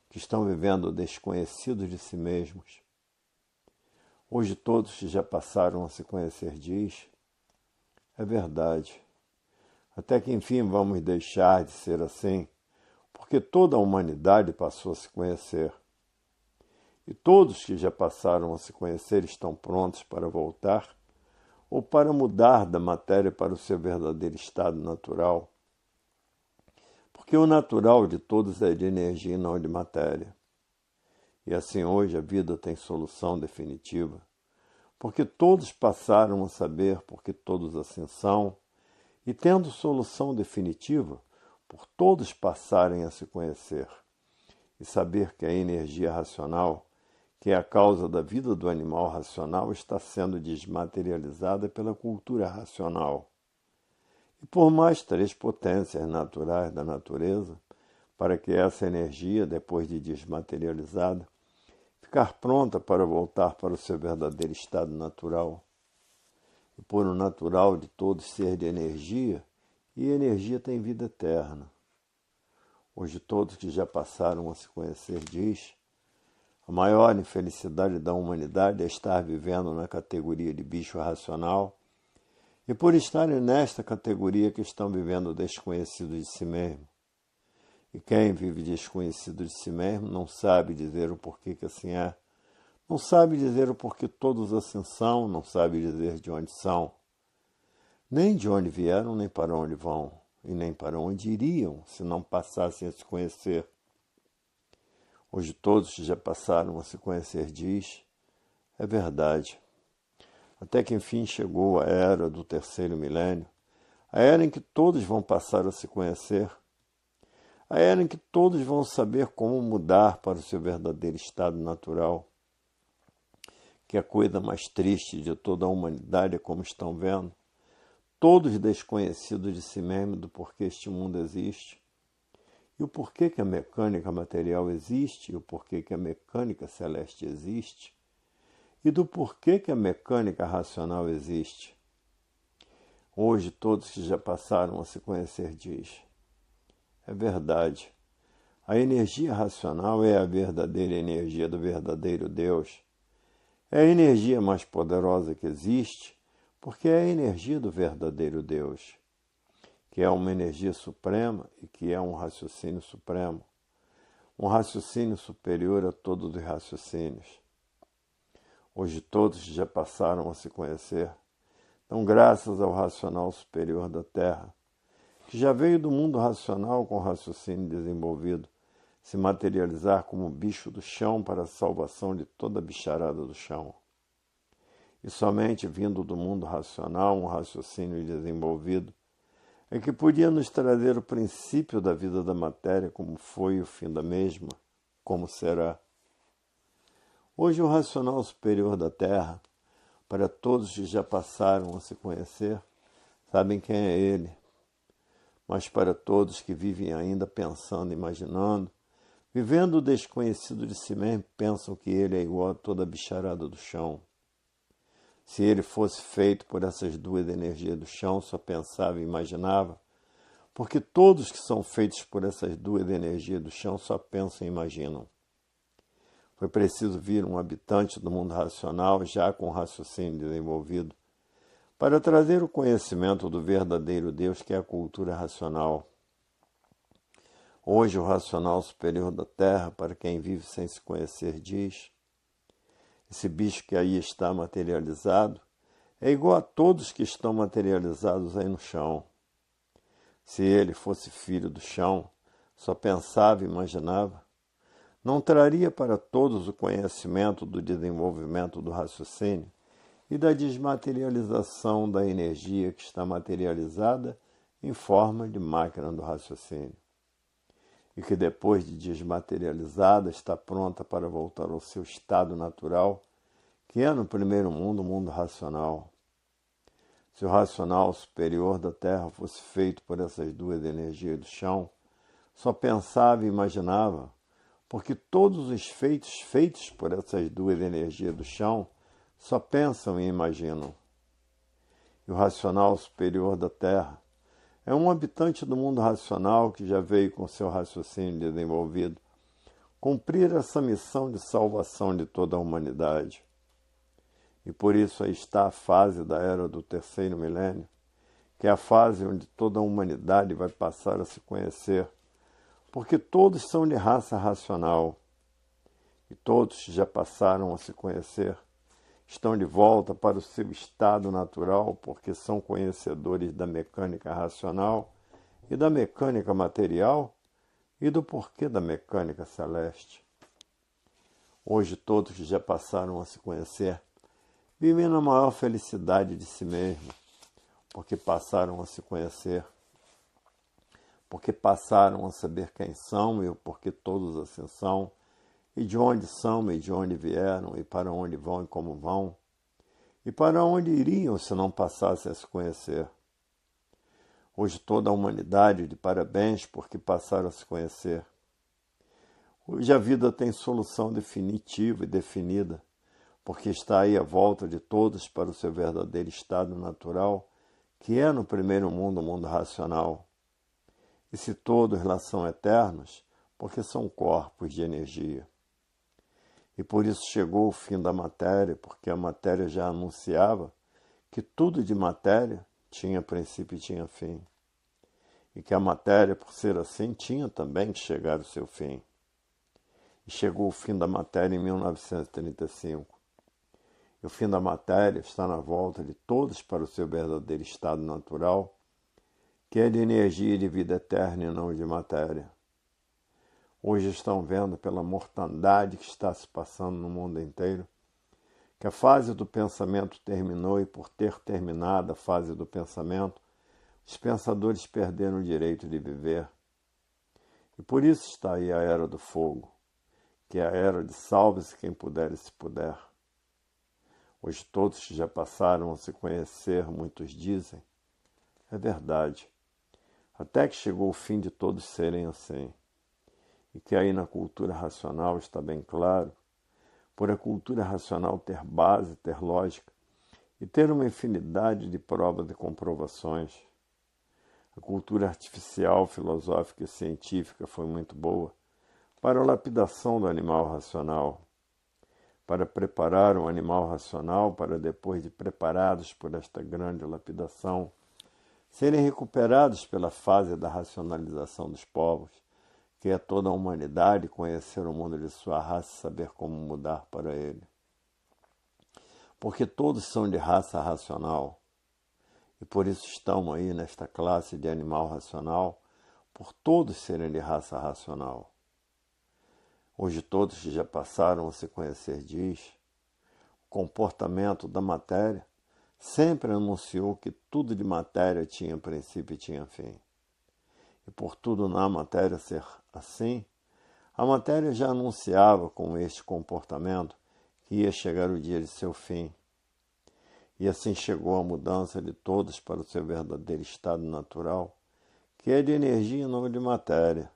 que estão vivendo o desconhecido de si mesmos. Hoje todos que já passaram a se conhecer diz, é verdade. Até que enfim vamos deixar de ser assim, porque toda a humanidade passou a se conhecer. E todos que já passaram a se conhecer estão prontos para voltar ou para mudar da matéria para o seu verdadeiro estado natural. Porque o natural de todos é de energia e não de matéria. E assim hoje a vida tem solução definitiva, porque todos passaram a saber, porque todos assim são, e tendo solução definitiva, por todos passarem a se conhecer e saber que a energia racional, que é a causa da vida do animal racional, está sendo desmaterializada pela cultura racional. E por mais 3 potências naturais da natureza, para que essa energia, depois de desmaterializada, ficar pronta para voltar para o seu verdadeiro estado natural. E por o natural de todos ser de energia, e a energia tem vida eterna. Hoje todos que já passaram a se conhecer diz, a maior infelicidade da humanidade é estar vivendo na categoria de bicho racional, e por estarem nesta categoria que estão vivendo desconhecido de si mesmo. E quem vive desconhecido de si mesmo não sabe dizer o porquê que assim é, não sabe dizer o porquê todos assim são, não sabe dizer de onde são, nem de onde vieram, nem para onde vão, e nem para onde iriam se não passassem a se conhecer. Hoje todos que já passaram a se conhecer diz, é verdade. Até que enfim chegou a era do terceiro milênio, a era em que todos vão passar a se conhecer, a era em que todos vão saber como mudar para o seu verdadeiro estado natural, que a coisa mais triste de toda a humanidade é como estão vendo, todos desconhecidos de si mesmo do porquê este mundo existe, e o porquê que a mecânica material existe, e o porquê que a mecânica celeste existe, e do porquê que a mecânica racional existe. Hoje todos que já passaram a se conhecer diz, é verdade. A energia racional é a verdadeira energia do verdadeiro Deus. É a energia mais poderosa que existe, porque é a energia do verdadeiro Deus, que é uma energia suprema e que é um raciocínio supremo, um raciocínio superior a todos os raciocínios. Hoje todos já passaram a se conhecer, dão graças ao racional superior da Terra, que já veio do mundo racional com o raciocínio desenvolvido, se materializar como bicho do chão para a salvação de toda a bicharada do chão. E somente vindo do mundo racional, um raciocínio desenvolvido, é que podia nos trazer o princípio da vida da matéria, como foi o fim da mesma, como será. Hoje o racional superior da Terra, para todos que já passaram a se conhecer, sabem quem é ele. Mas para todos que vivem ainda pensando, imaginando, vivendo o desconhecido de si mesmo, pensam que ele é igual a toda a bicharada do chão. Se ele fosse feito por essas duas energias do chão, só pensava e imaginava, porque todos que são feitos por essas duas energias do chão só pensam e imaginam. Foi preciso vir um habitante do mundo racional, já com raciocínio desenvolvido, para trazer o conhecimento do verdadeiro Deus, que é a cultura racional. Hoje o racional superior da Terra, para quem vive sem se conhecer, diz, esse bicho que aí está materializado é igual a todos que estão materializados aí no chão. Se ele fosse filho do chão, só pensava e imaginava, não traria para todos o conhecimento do desenvolvimento do raciocínio e da desmaterialização da energia que está materializada em forma de máquina do raciocínio, e que depois de desmaterializada está pronta para voltar ao seu estado natural, que é no primeiro mundo, o mundo racional. Se o racional superior da Terra fosse feito por essas duas energias do chão, só pensava e imaginava, porque todos os feitos por essas duas energias do chão só pensam e imaginam. E o racional superior da Terra é um habitante do mundo racional que já veio com seu raciocínio desenvolvido cumprir essa missão de salvação de toda a humanidade. E por isso aí está a fase da era do terceiro milênio, que é a fase onde toda a humanidade vai passar a se conhecer, porque todos são de raça racional, e todos já passaram a se conhecer, estão de volta para o seu estado natural, porque são conhecedores da mecânica racional e da mecânica material e do porquê da mecânica celeste. Hoje todos que já passaram a se conhecer vivem na maior felicidade de si mesmos, porque passaram a se conhecer, porque passaram a saber quem são e o porquê todos assim são, e de onde são e de onde vieram, e para onde vão e como vão, e para onde iriam se não passassem a se conhecer. Hoje toda a humanidade de parabéns porque passaram a se conhecer. Hoje a vida tem solução definitiva e definida, porque está aí à volta de todos para o seu verdadeiro estado natural, que é no primeiro mundo, o mundo racional. E se todos lá são eternos, porque são corpos de energia. E por isso chegou o fim da matéria, porque a matéria já anunciava que tudo de matéria tinha princípio e tinha fim. E que a matéria, por ser assim, tinha também que chegar ao seu fim. E chegou o fim da matéria em 1935. E o fim da matéria está na volta de todos para o seu verdadeiro estado natural, que é de energia e de vida eterna e não de matéria. Hoje estão vendo pela mortandade que está se passando no mundo inteiro, que a fase do pensamento terminou e por ter terminado a fase do pensamento, os pensadores perderam o direito de viver. E por isso está aí a Era do Fogo, que é a era de salve-se quem puder e se puder. Hoje todos que já passaram a se conhecer, muitos dizem, é verdade, até que chegou o fim de todos serem assim. E que aí na cultura racional está bem claro, por a cultura racional ter base, ter lógica e ter uma infinidade de provas e comprovações. A cultura artificial, filosófica e científica foi muito boa para a lapidação do animal racional, para preparar um animal racional para depois de preparados por esta grande lapidação, serem recuperados pela fase da racionalização dos povos, que é toda a humanidade conhecer o mundo de sua raça e saber como mudar para ele. Porque todos são de raça racional, e por isso estão aí nesta classe de animal racional, por todos serem de raça racional. Hoje todos que já passaram a se conhecer diz, o comportamento da matéria sempre anunciou que tudo de matéria tinha princípio e tinha fim. E por tudo na matéria ser assim, a matéria já anunciava com este comportamento que ia chegar o dia de seu fim. E assim chegou a mudança de todos para o seu verdadeiro estado natural, que é de energia e não de matéria.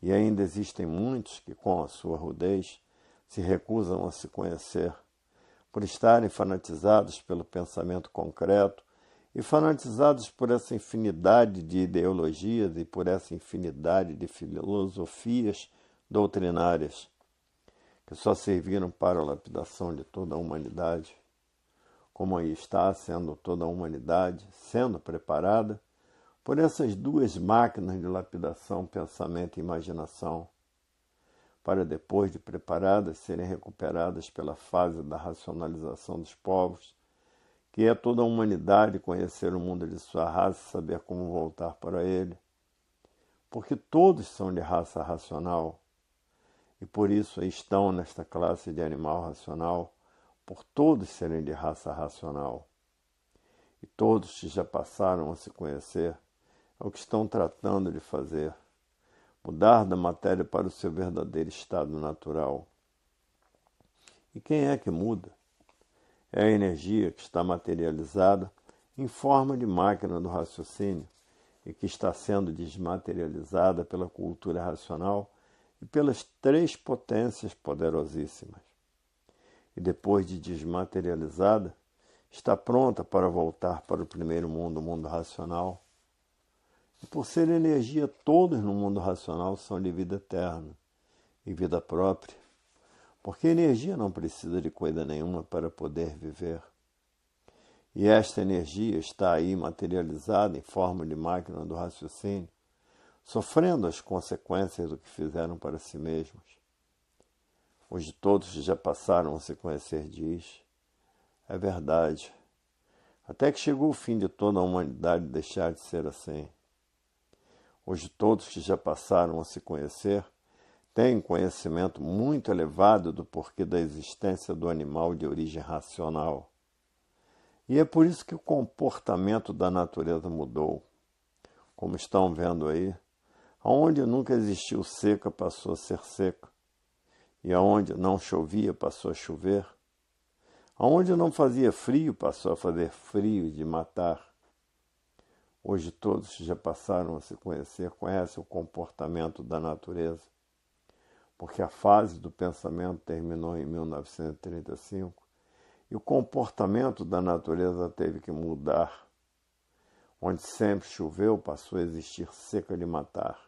E ainda existem muitos que, com a sua rudez, se recusam a se conhecer, por estarem fanatizados pelo pensamento concreto e fanatizados por essa infinidade de ideologias e por essa infinidade de filosofias doutrinárias, que só serviram para a lapidação de toda a humanidade, como aí está sendo toda a humanidade, sendo preparada por essas duas máquinas de lapidação, pensamento e imaginação, para depois de preparadas serem recuperadas pela fase da racionalização dos povos, que é toda a humanidade conhecer o mundo de sua raça e saber como voltar para ele. Porque todos são de raça racional, e por isso estão nesta classe de animal racional, por todos serem de raça racional. E todos que já passaram a se conhecer é o que estão tratando de fazer, mudar da matéria para o seu verdadeiro estado natural. E quem é que muda? É a energia que está materializada em forma de máquina do raciocínio e que está sendo desmaterializada pela cultura racional e pelas três potências poderosíssimas. E depois de desmaterializada, está pronta para voltar para o primeiro mundo, o mundo racional. E por ser energia, todos no mundo racional são de vida eterna e vida própria, porque a energia não precisa de coisa nenhuma para poder viver. E esta energia está aí materializada em forma de máquina do raciocínio, sofrendo as consequências do que fizeram para si mesmos. Hoje todos que já passaram a se conhecer diz, é verdade, até que chegou o fim de toda a humanidade deixar de ser assim. Hoje todos que já passaram a se conhecer têm um conhecimento muito elevado do porquê da existência do animal de origem racional. E é por isso que o comportamento da natureza mudou. Como estão vendo aí, aonde nunca existiu seca passou a ser seca, e aonde não chovia passou a chover, aonde não fazia frio passou a fazer frio de matar. Hoje todos que já passaram a se conhecer conhecem o comportamento da natureza, porque a fase do pensamento terminou em 1935 e o comportamento da natureza teve que mudar. Onde sempre choveu passou a existir seca de matar,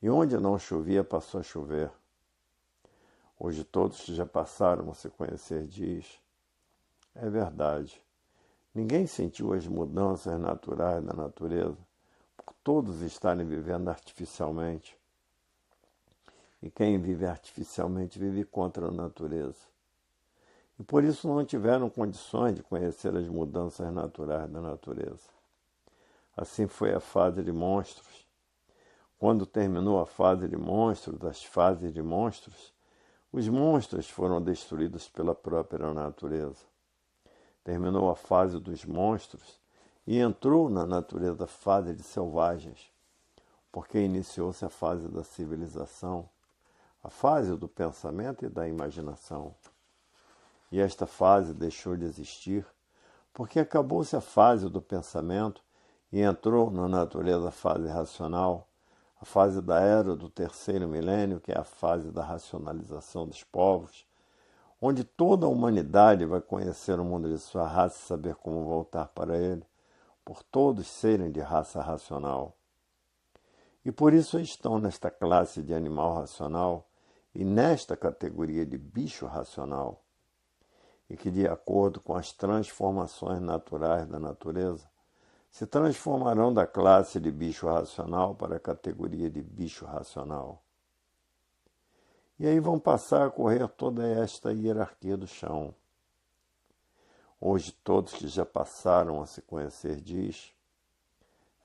e onde não chovia passou a chover. Hoje todos que já passaram a se conhecer diz, é verdade. Ninguém sentiu as mudanças naturais da natureza, por todos estarem vivendo artificialmente. E quem vive artificialmente vive contra a natureza. E por isso não tiveram condições de conhecer as mudanças naturais da natureza. Assim foi a fase de monstros, quando terminou a fase de monstros, as fases de monstros, os monstros foram destruídos pela própria natureza. Terminou a fase dos monstros e entrou na natureza a fase de selvagens, porque iniciou-se a fase da civilização, a fase do pensamento e da imaginação. E esta fase deixou de existir, porque acabou-se a fase do pensamento e entrou na natureza a fase racional, a fase da era do terceiro milênio, que é a fase da racionalização dos povos, onde toda a humanidade vai conhecer o mundo de sua raça e saber como voltar para ele, por todos serem de raça racional. E por isso estão nesta classe de animal racional e nesta categoria de bicho racional, e que, de acordo com as transformações naturais da natureza, se transformarão da classe de bicho racional para a categoria de bicho racional. E aí vão passar a correr toda esta hierarquia do chão. Hoje todos que já passaram a se conhecer diz,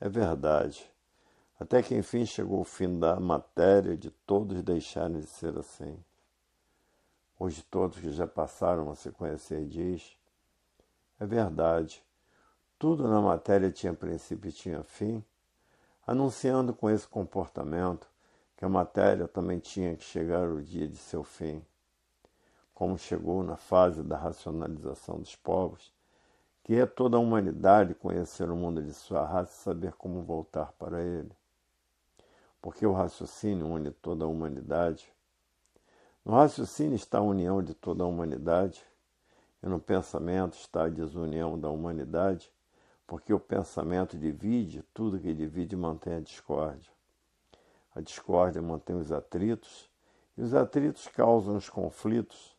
é verdade, até que enfim chegou o fim da matéria de todos deixarem de ser assim. Hoje todos que já passaram a se conhecer diz, é verdade, tudo na matéria tinha princípio e tinha fim, anunciando com esse comportamento que a matéria também tinha que chegar ao dia de seu fim, como chegou na fase da racionalização dos povos, que é toda a humanidade conhecer o mundo de sua raça e saber como voltar para ele. Porque o raciocínio une toda a humanidade. No raciocínio está a união de toda a humanidade, e no pensamento está a desunião da humanidade, porque o pensamento divide, tudo que divide mantém a discórdia. A discórdia mantém os atritos, e os atritos causam os conflitos,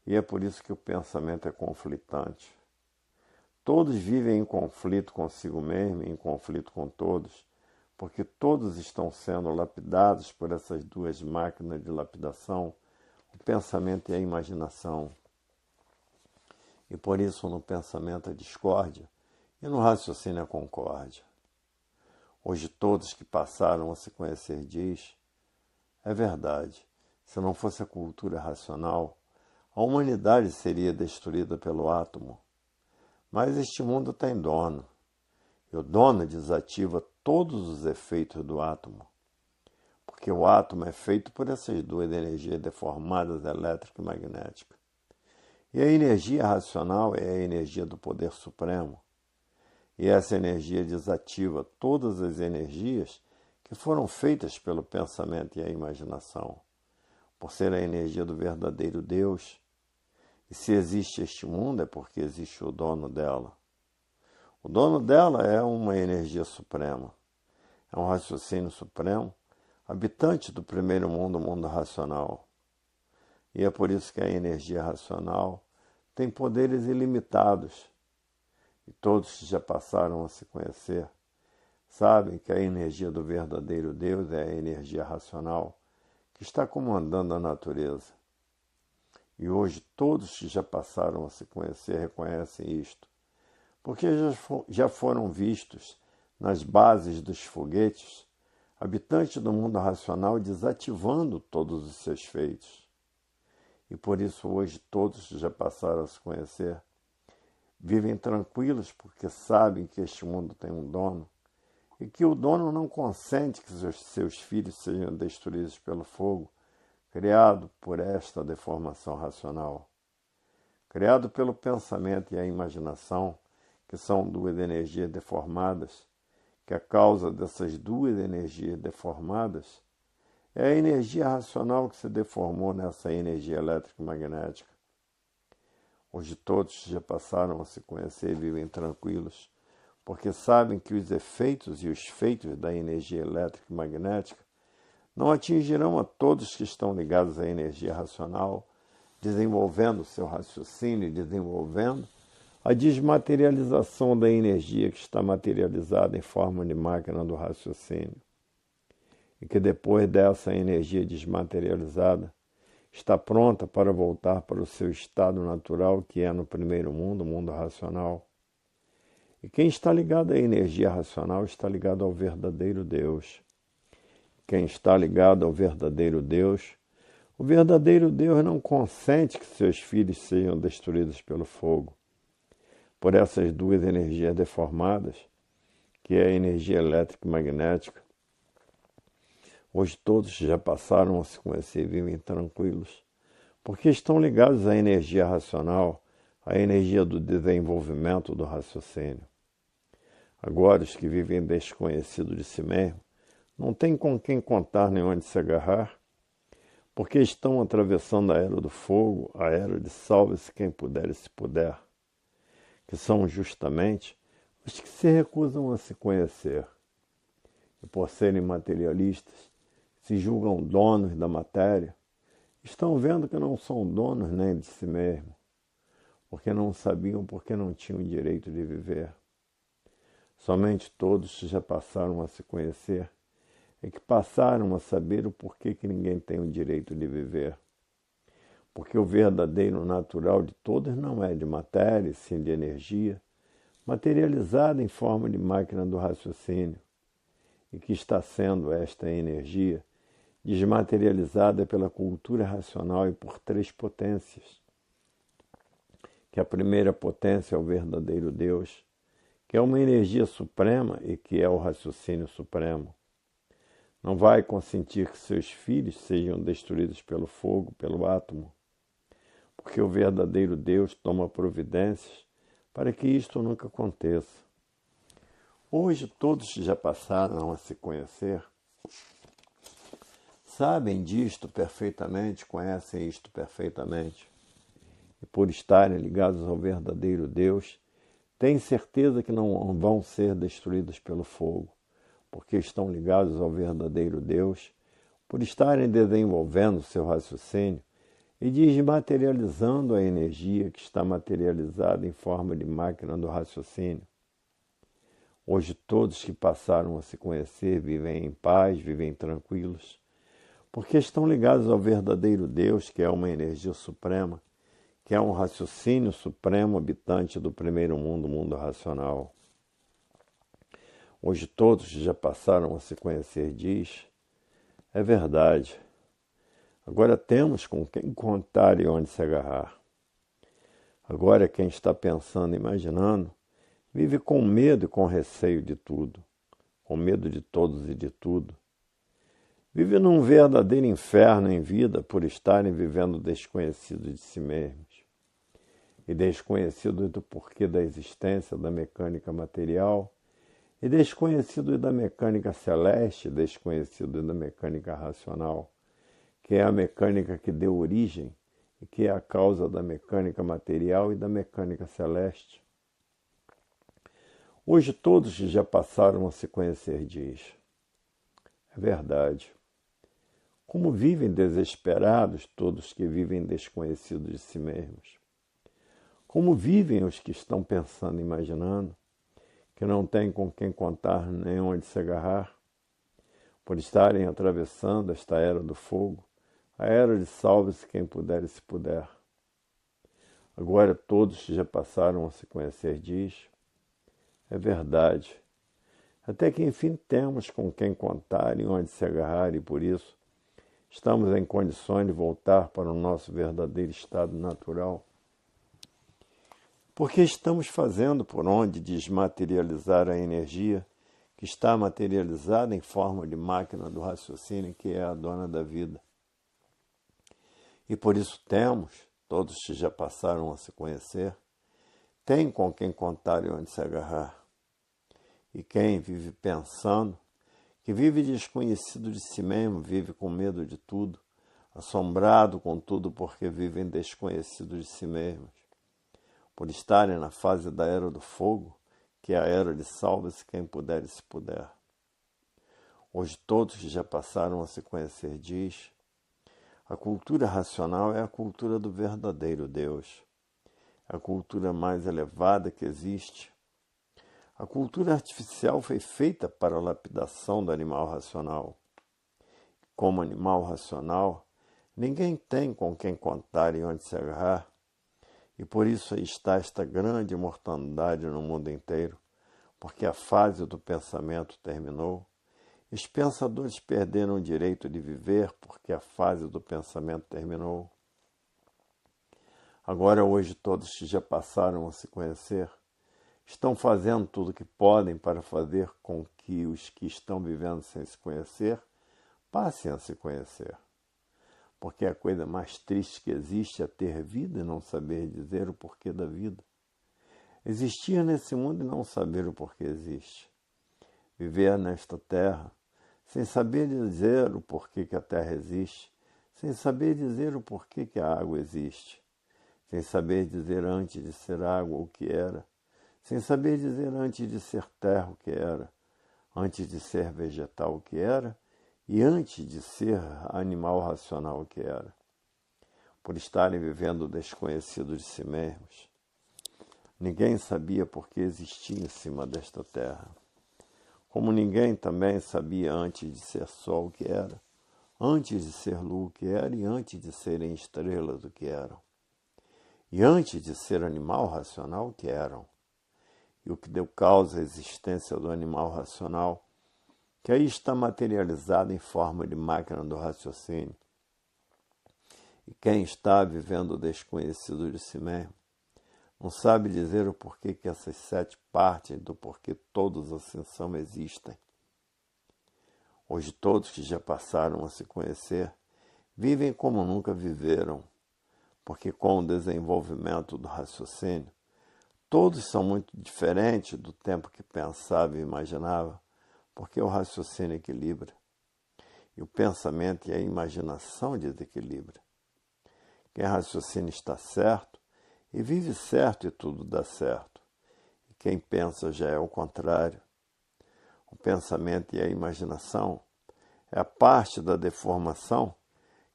e é por isso que o pensamento é conflitante. Todos vivem em conflito consigo mesmo e em conflito com todos, porque todos estão sendo lapidados por essas duas máquinas de lapidação, o pensamento e a imaginação. E por isso no pensamento a discórdia e no raciocínio a concórdia. Hoje todos que passaram a se conhecer diz, é verdade, se não fosse a cultura racional, a humanidade seria destruída pelo átomo. Mas este mundo tem dono, e o dono desativa todos os efeitos do átomo, porque o átomo é feito por essas duas energias deformadas, elétrica e magnética. E a energia racional é a energia do poder supremo, e essa energia desativa todas as energias que foram feitas pelo pensamento e a imaginação, por ser a energia do verdadeiro Deus. E se existe este mundo é porque existe o dono dela. O dono dela é uma energia suprema, é um raciocínio supremo, habitante do primeiro mundo, o mundo racional. E é por isso que a energia racional tem poderes ilimitados. E todos que já passaram a se conhecer sabem que a energia do verdadeiro Deus é a energia racional que está comandando a natureza. E hoje todos que já passaram a se conhecer reconhecem isto, porque já foram vistos nas bases dos foguetes habitantes do mundo racional desativando todos os seus feitos. E por isso hoje todos que já passaram a se conhecer vivem tranquilos porque sabem que este mundo tem um dono e que o dono não consente que seus filhos sejam destruídos pelo fogo, criado por esta deformação racional. Criado pelo pensamento e a imaginação, que são duas energias deformadas, que a causa dessas duas energias deformadas é a energia racional que se deformou nessa energia elétrica e magnética. Hoje todos já passaram a se conhecer e vivem tranquilos, porque sabem que os efeitos e os feitos da energia elétrica e magnética não atingirão a todos que estão ligados à energia racional, desenvolvendo seu raciocínio e desenvolvendo a desmaterialização da energia que está materializada em forma de máquina do raciocínio. E que depois dessa energia desmaterializada, está pronta para voltar para o seu estado natural, que é no primeiro mundo, o mundo racional. E quem está ligado à energia racional está ligado ao verdadeiro Deus. quem está ligado ao verdadeiro Deus, o verdadeiro Deus não consente que seus filhos sejam destruídos pelo fogo, por essas duas energias deformadas, que é a energia elétrica e magnética. Hoje todos já passaram a se conhecer e vivem tranquilos, porque estão ligados à energia racional, à energia do desenvolvimento do raciocínio. Agora, os que vivem desconhecidos de si mesmo, não têm com quem contar nem onde se agarrar, porque estão atravessando a era do fogo, a era de salve-se quem puder e se puder, que são justamente os que se recusam a se conhecer, e por serem materialistas, se julgam donos da matéria, estão vendo que não são donos nem de si mesmos, porque não sabiam porque não tinham direito de viver. Somente todos que já passaram a se conhecer é que passaram a saber o porquê que ninguém tem o direito de viver. Porque o verdadeiro natural de todos não é de matéria, sim de energia, materializada em forma de máquina do raciocínio, e que está sendo esta energia desmaterializada pela cultura racional e por três potências. Que a primeira potência é o verdadeiro Deus, que é uma energia suprema e que é o raciocínio supremo. Não vai consentir que seus filhos sejam destruídos pelo fogo, pelo átomo, porque o verdadeiro Deus toma providências para que isto nunca aconteça. Hoje todos já passaram a se conhecer, sabem disto perfeitamente, conhecem isto perfeitamente, e por estarem ligados ao verdadeiro Deus, têm certeza que não vão ser destruídos pelo fogo, porque estão ligados ao verdadeiro Deus, por estarem desenvolvendo seu raciocínio e desmaterializando a energia que está materializada em forma de máquina do raciocínio. Hoje todos que passaram a se conhecer vivem em paz, vivem tranquilos, porque estão ligados ao verdadeiro Deus, que é uma energia suprema, que é um raciocínio supremo habitante do primeiro mundo, o mundo racional. Hoje todos já passaram a se conhecer, diz, é verdade. Agora temos com quem contar e onde se agarrar. Agora quem está pensando, imaginando, vive com medo e com receio de tudo, com medo de todos e de tudo. Vive num verdadeiro inferno em vida por estarem vivendo desconhecidos de si mesmos e desconhecidos do porquê da existência da mecânica material e desconhecidos da mecânica celeste, desconhecidos da mecânica racional, que é a mecânica que deu origem e que é a causa da mecânica material e da mecânica celeste. Hoje todos já passaram a se conhecer, diz. É verdade. Como vivem desesperados todos que vivem desconhecidos de si mesmos. Como vivem os que estão pensando, imaginando, que não têm com quem contar nem onde se agarrar, por estarem atravessando esta era do fogo, a era de salve-se quem puder e se puder. Agora todos já passaram a se conhecer, diz. É verdade. Até que enfim temos com quem contar e onde se agarrar e por isso estamos em condições de voltar para o nosso verdadeiro estado natural. Porque estamos fazendo por onde desmaterializar a energia que está materializada em forma de máquina do raciocínio que é a dona da vida. E por isso temos, todos que já passaram a se conhecer, tem com quem contar e onde se agarrar. E quem vive pensando, que vive desconhecido de si mesmo, vive com medo de tudo, assombrado com tudo porque vivem desconhecidos de si mesmos, por estarem na fase da era do fogo, que é a era de salve-se quem puder e se puder. Hoje todos que já passaram a se conhecer, diz, a cultura racional é a cultura do verdadeiro Deus, a cultura mais elevada que existe. A cultura artificial foi feita para a lapidação do animal racional. Como animal racional, ninguém tem com quem contar e onde se agarrar, e por isso aí está esta grande mortandade no mundo inteiro, porque a fase do pensamento terminou, Os pensadores perderam o direito de viver porque a fase do pensamento terminou. Agora, hoje, todos que já passaram a se conhecer estão fazendo tudo o que podem para fazer com que os que estão vivendo sem se conhecer passem a se conhecer. Porque a coisa mais triste que existe é ter vida e não saber dizer o porquê da vida. Existir nesse mundo e não saber o porquê existe. Viver nesta terra sem saber dizer o porquê que a terra existe, sem saber dizer o porquê que a água existe, sem saber dizer antes de ser água o que era, sem saber dizer antes de ser terra o que era, antes de ser vegetal o que era e antes de ser animal racional o que era. Por estarem vivendo o desconhecido de si mesmos. Ninguém sabia por que existia em cima desta terra. Como ninguém também sabia antes de ser sol o que era, antes de ser lua o que era e antes de serem estrelas o que eram. E antes de ser animal racional o que eram. E o que deu causa à existência do animal racional, que aí está materializado em forma de máquina do raciocínio. E quem está vivendo o desconhecido de si mesmo, não sabe dizer o porquê que essas 7 partes do porquê todos assim são existem. Hoje todos que já passaram a se conhecer vivem como nunca viveram, porque com o desenvolvimento do raciocínio, todos são muito diferentes do tempo que pensava e imaginava, porque o raciocínio equilibra, e o pensamento e a imaginação desequilibram. Quem raciocina está certo, e vive certo e tudo dá certo. E quem pensa já é o contrário. O pensamento e a imaginação é a parte da deformação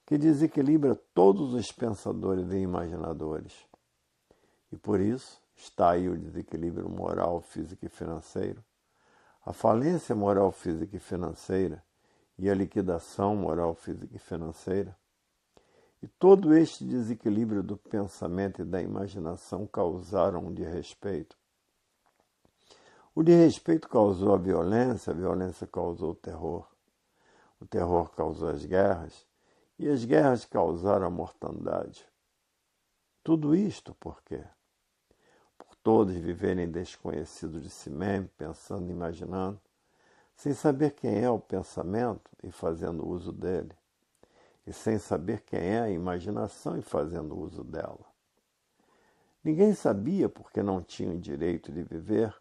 que desequilibra todos os pensadores e imaginadores. E por isso está aí o desequilíbrio moral, físico e financeiro, a falência moral, física e financeira e a liquidação moral, física e financeira. E todo este desequilíbrio do pensamento e da imaginação causaram um desrespeito. O desrespeito causou a violência causou o terror causou as guerras, e as guerras causaram a mortandade. Tudo isto por quê? Por todos viverem desconhecidos de si mesmos, pensando e imaginando, sem saber quem é o pensamento e fazendo uso dele. E sem saber quem é a imaginação e fazendo uso dela. Ninguém sabia porque não tinham direito de viver,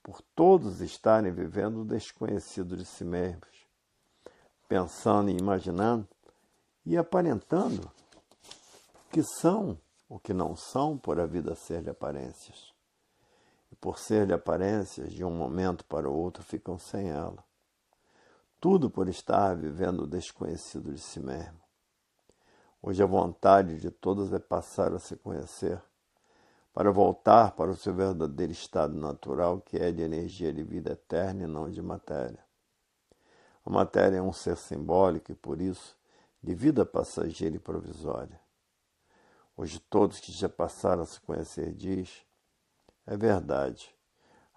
por todos estarem vivendo o desconhecido de si mesmos, pensando e imaginando e aparentando que são o que não são por a vida ser de aparências. E por ser de aparências, de um momento para o outro ficam sem ela. Tudo por estar vivendo o desconhecido de si mesmo. Hoje a vontade de todos é passar a se conhecer, para voltar para o seu verdadeiro estado natural, que é de energia de vida eterna e não de matéria. A matéria é um ser simbólico e, por isso, de vida passageira e provisória. Hoje todos que já passaram a se conhecer diz, é verdade,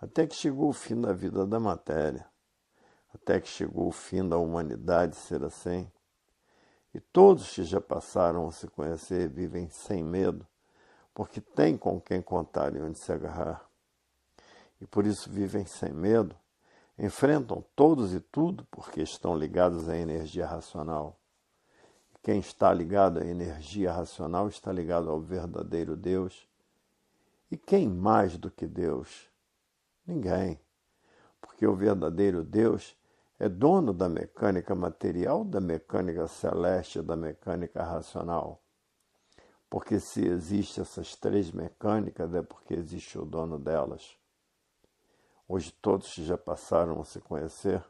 até que chegou o fim da vida da matéria, até que chegou o fim da humanidade ser assim. E todos que já passaram a se conhecer vivem sem medo, porque têm com quem contar e onde se agarrar. E por isso vivem sem medo, enfrentam todos e tudo porque estão ligados à energia racional. E quem está ligado à energia racional está ligado ao verdadeiro Deus. E quem mais do que Deus? Ninguém. Porque o verdadeiro Deus é dono da mecânica material, da mecânica celeste, da mecânica racional. Porque se existem essas 3 mecânicas, é porque existe o dono delas. Hoje todos que já passaram a se conhecer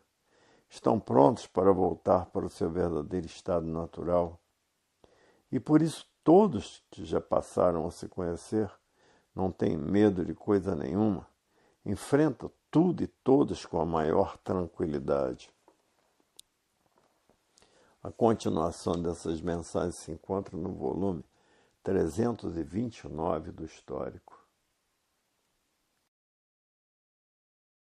estão prontos para voltar para o seu verdadeiro estado natural. E por isso todos que já passaram a se conhecer não têm medo de coisa nenhuma, enfrentam tudo e todos com a maior tranquilidade. A continuação dessas mensagens se encontra no volume 329 do Histórico.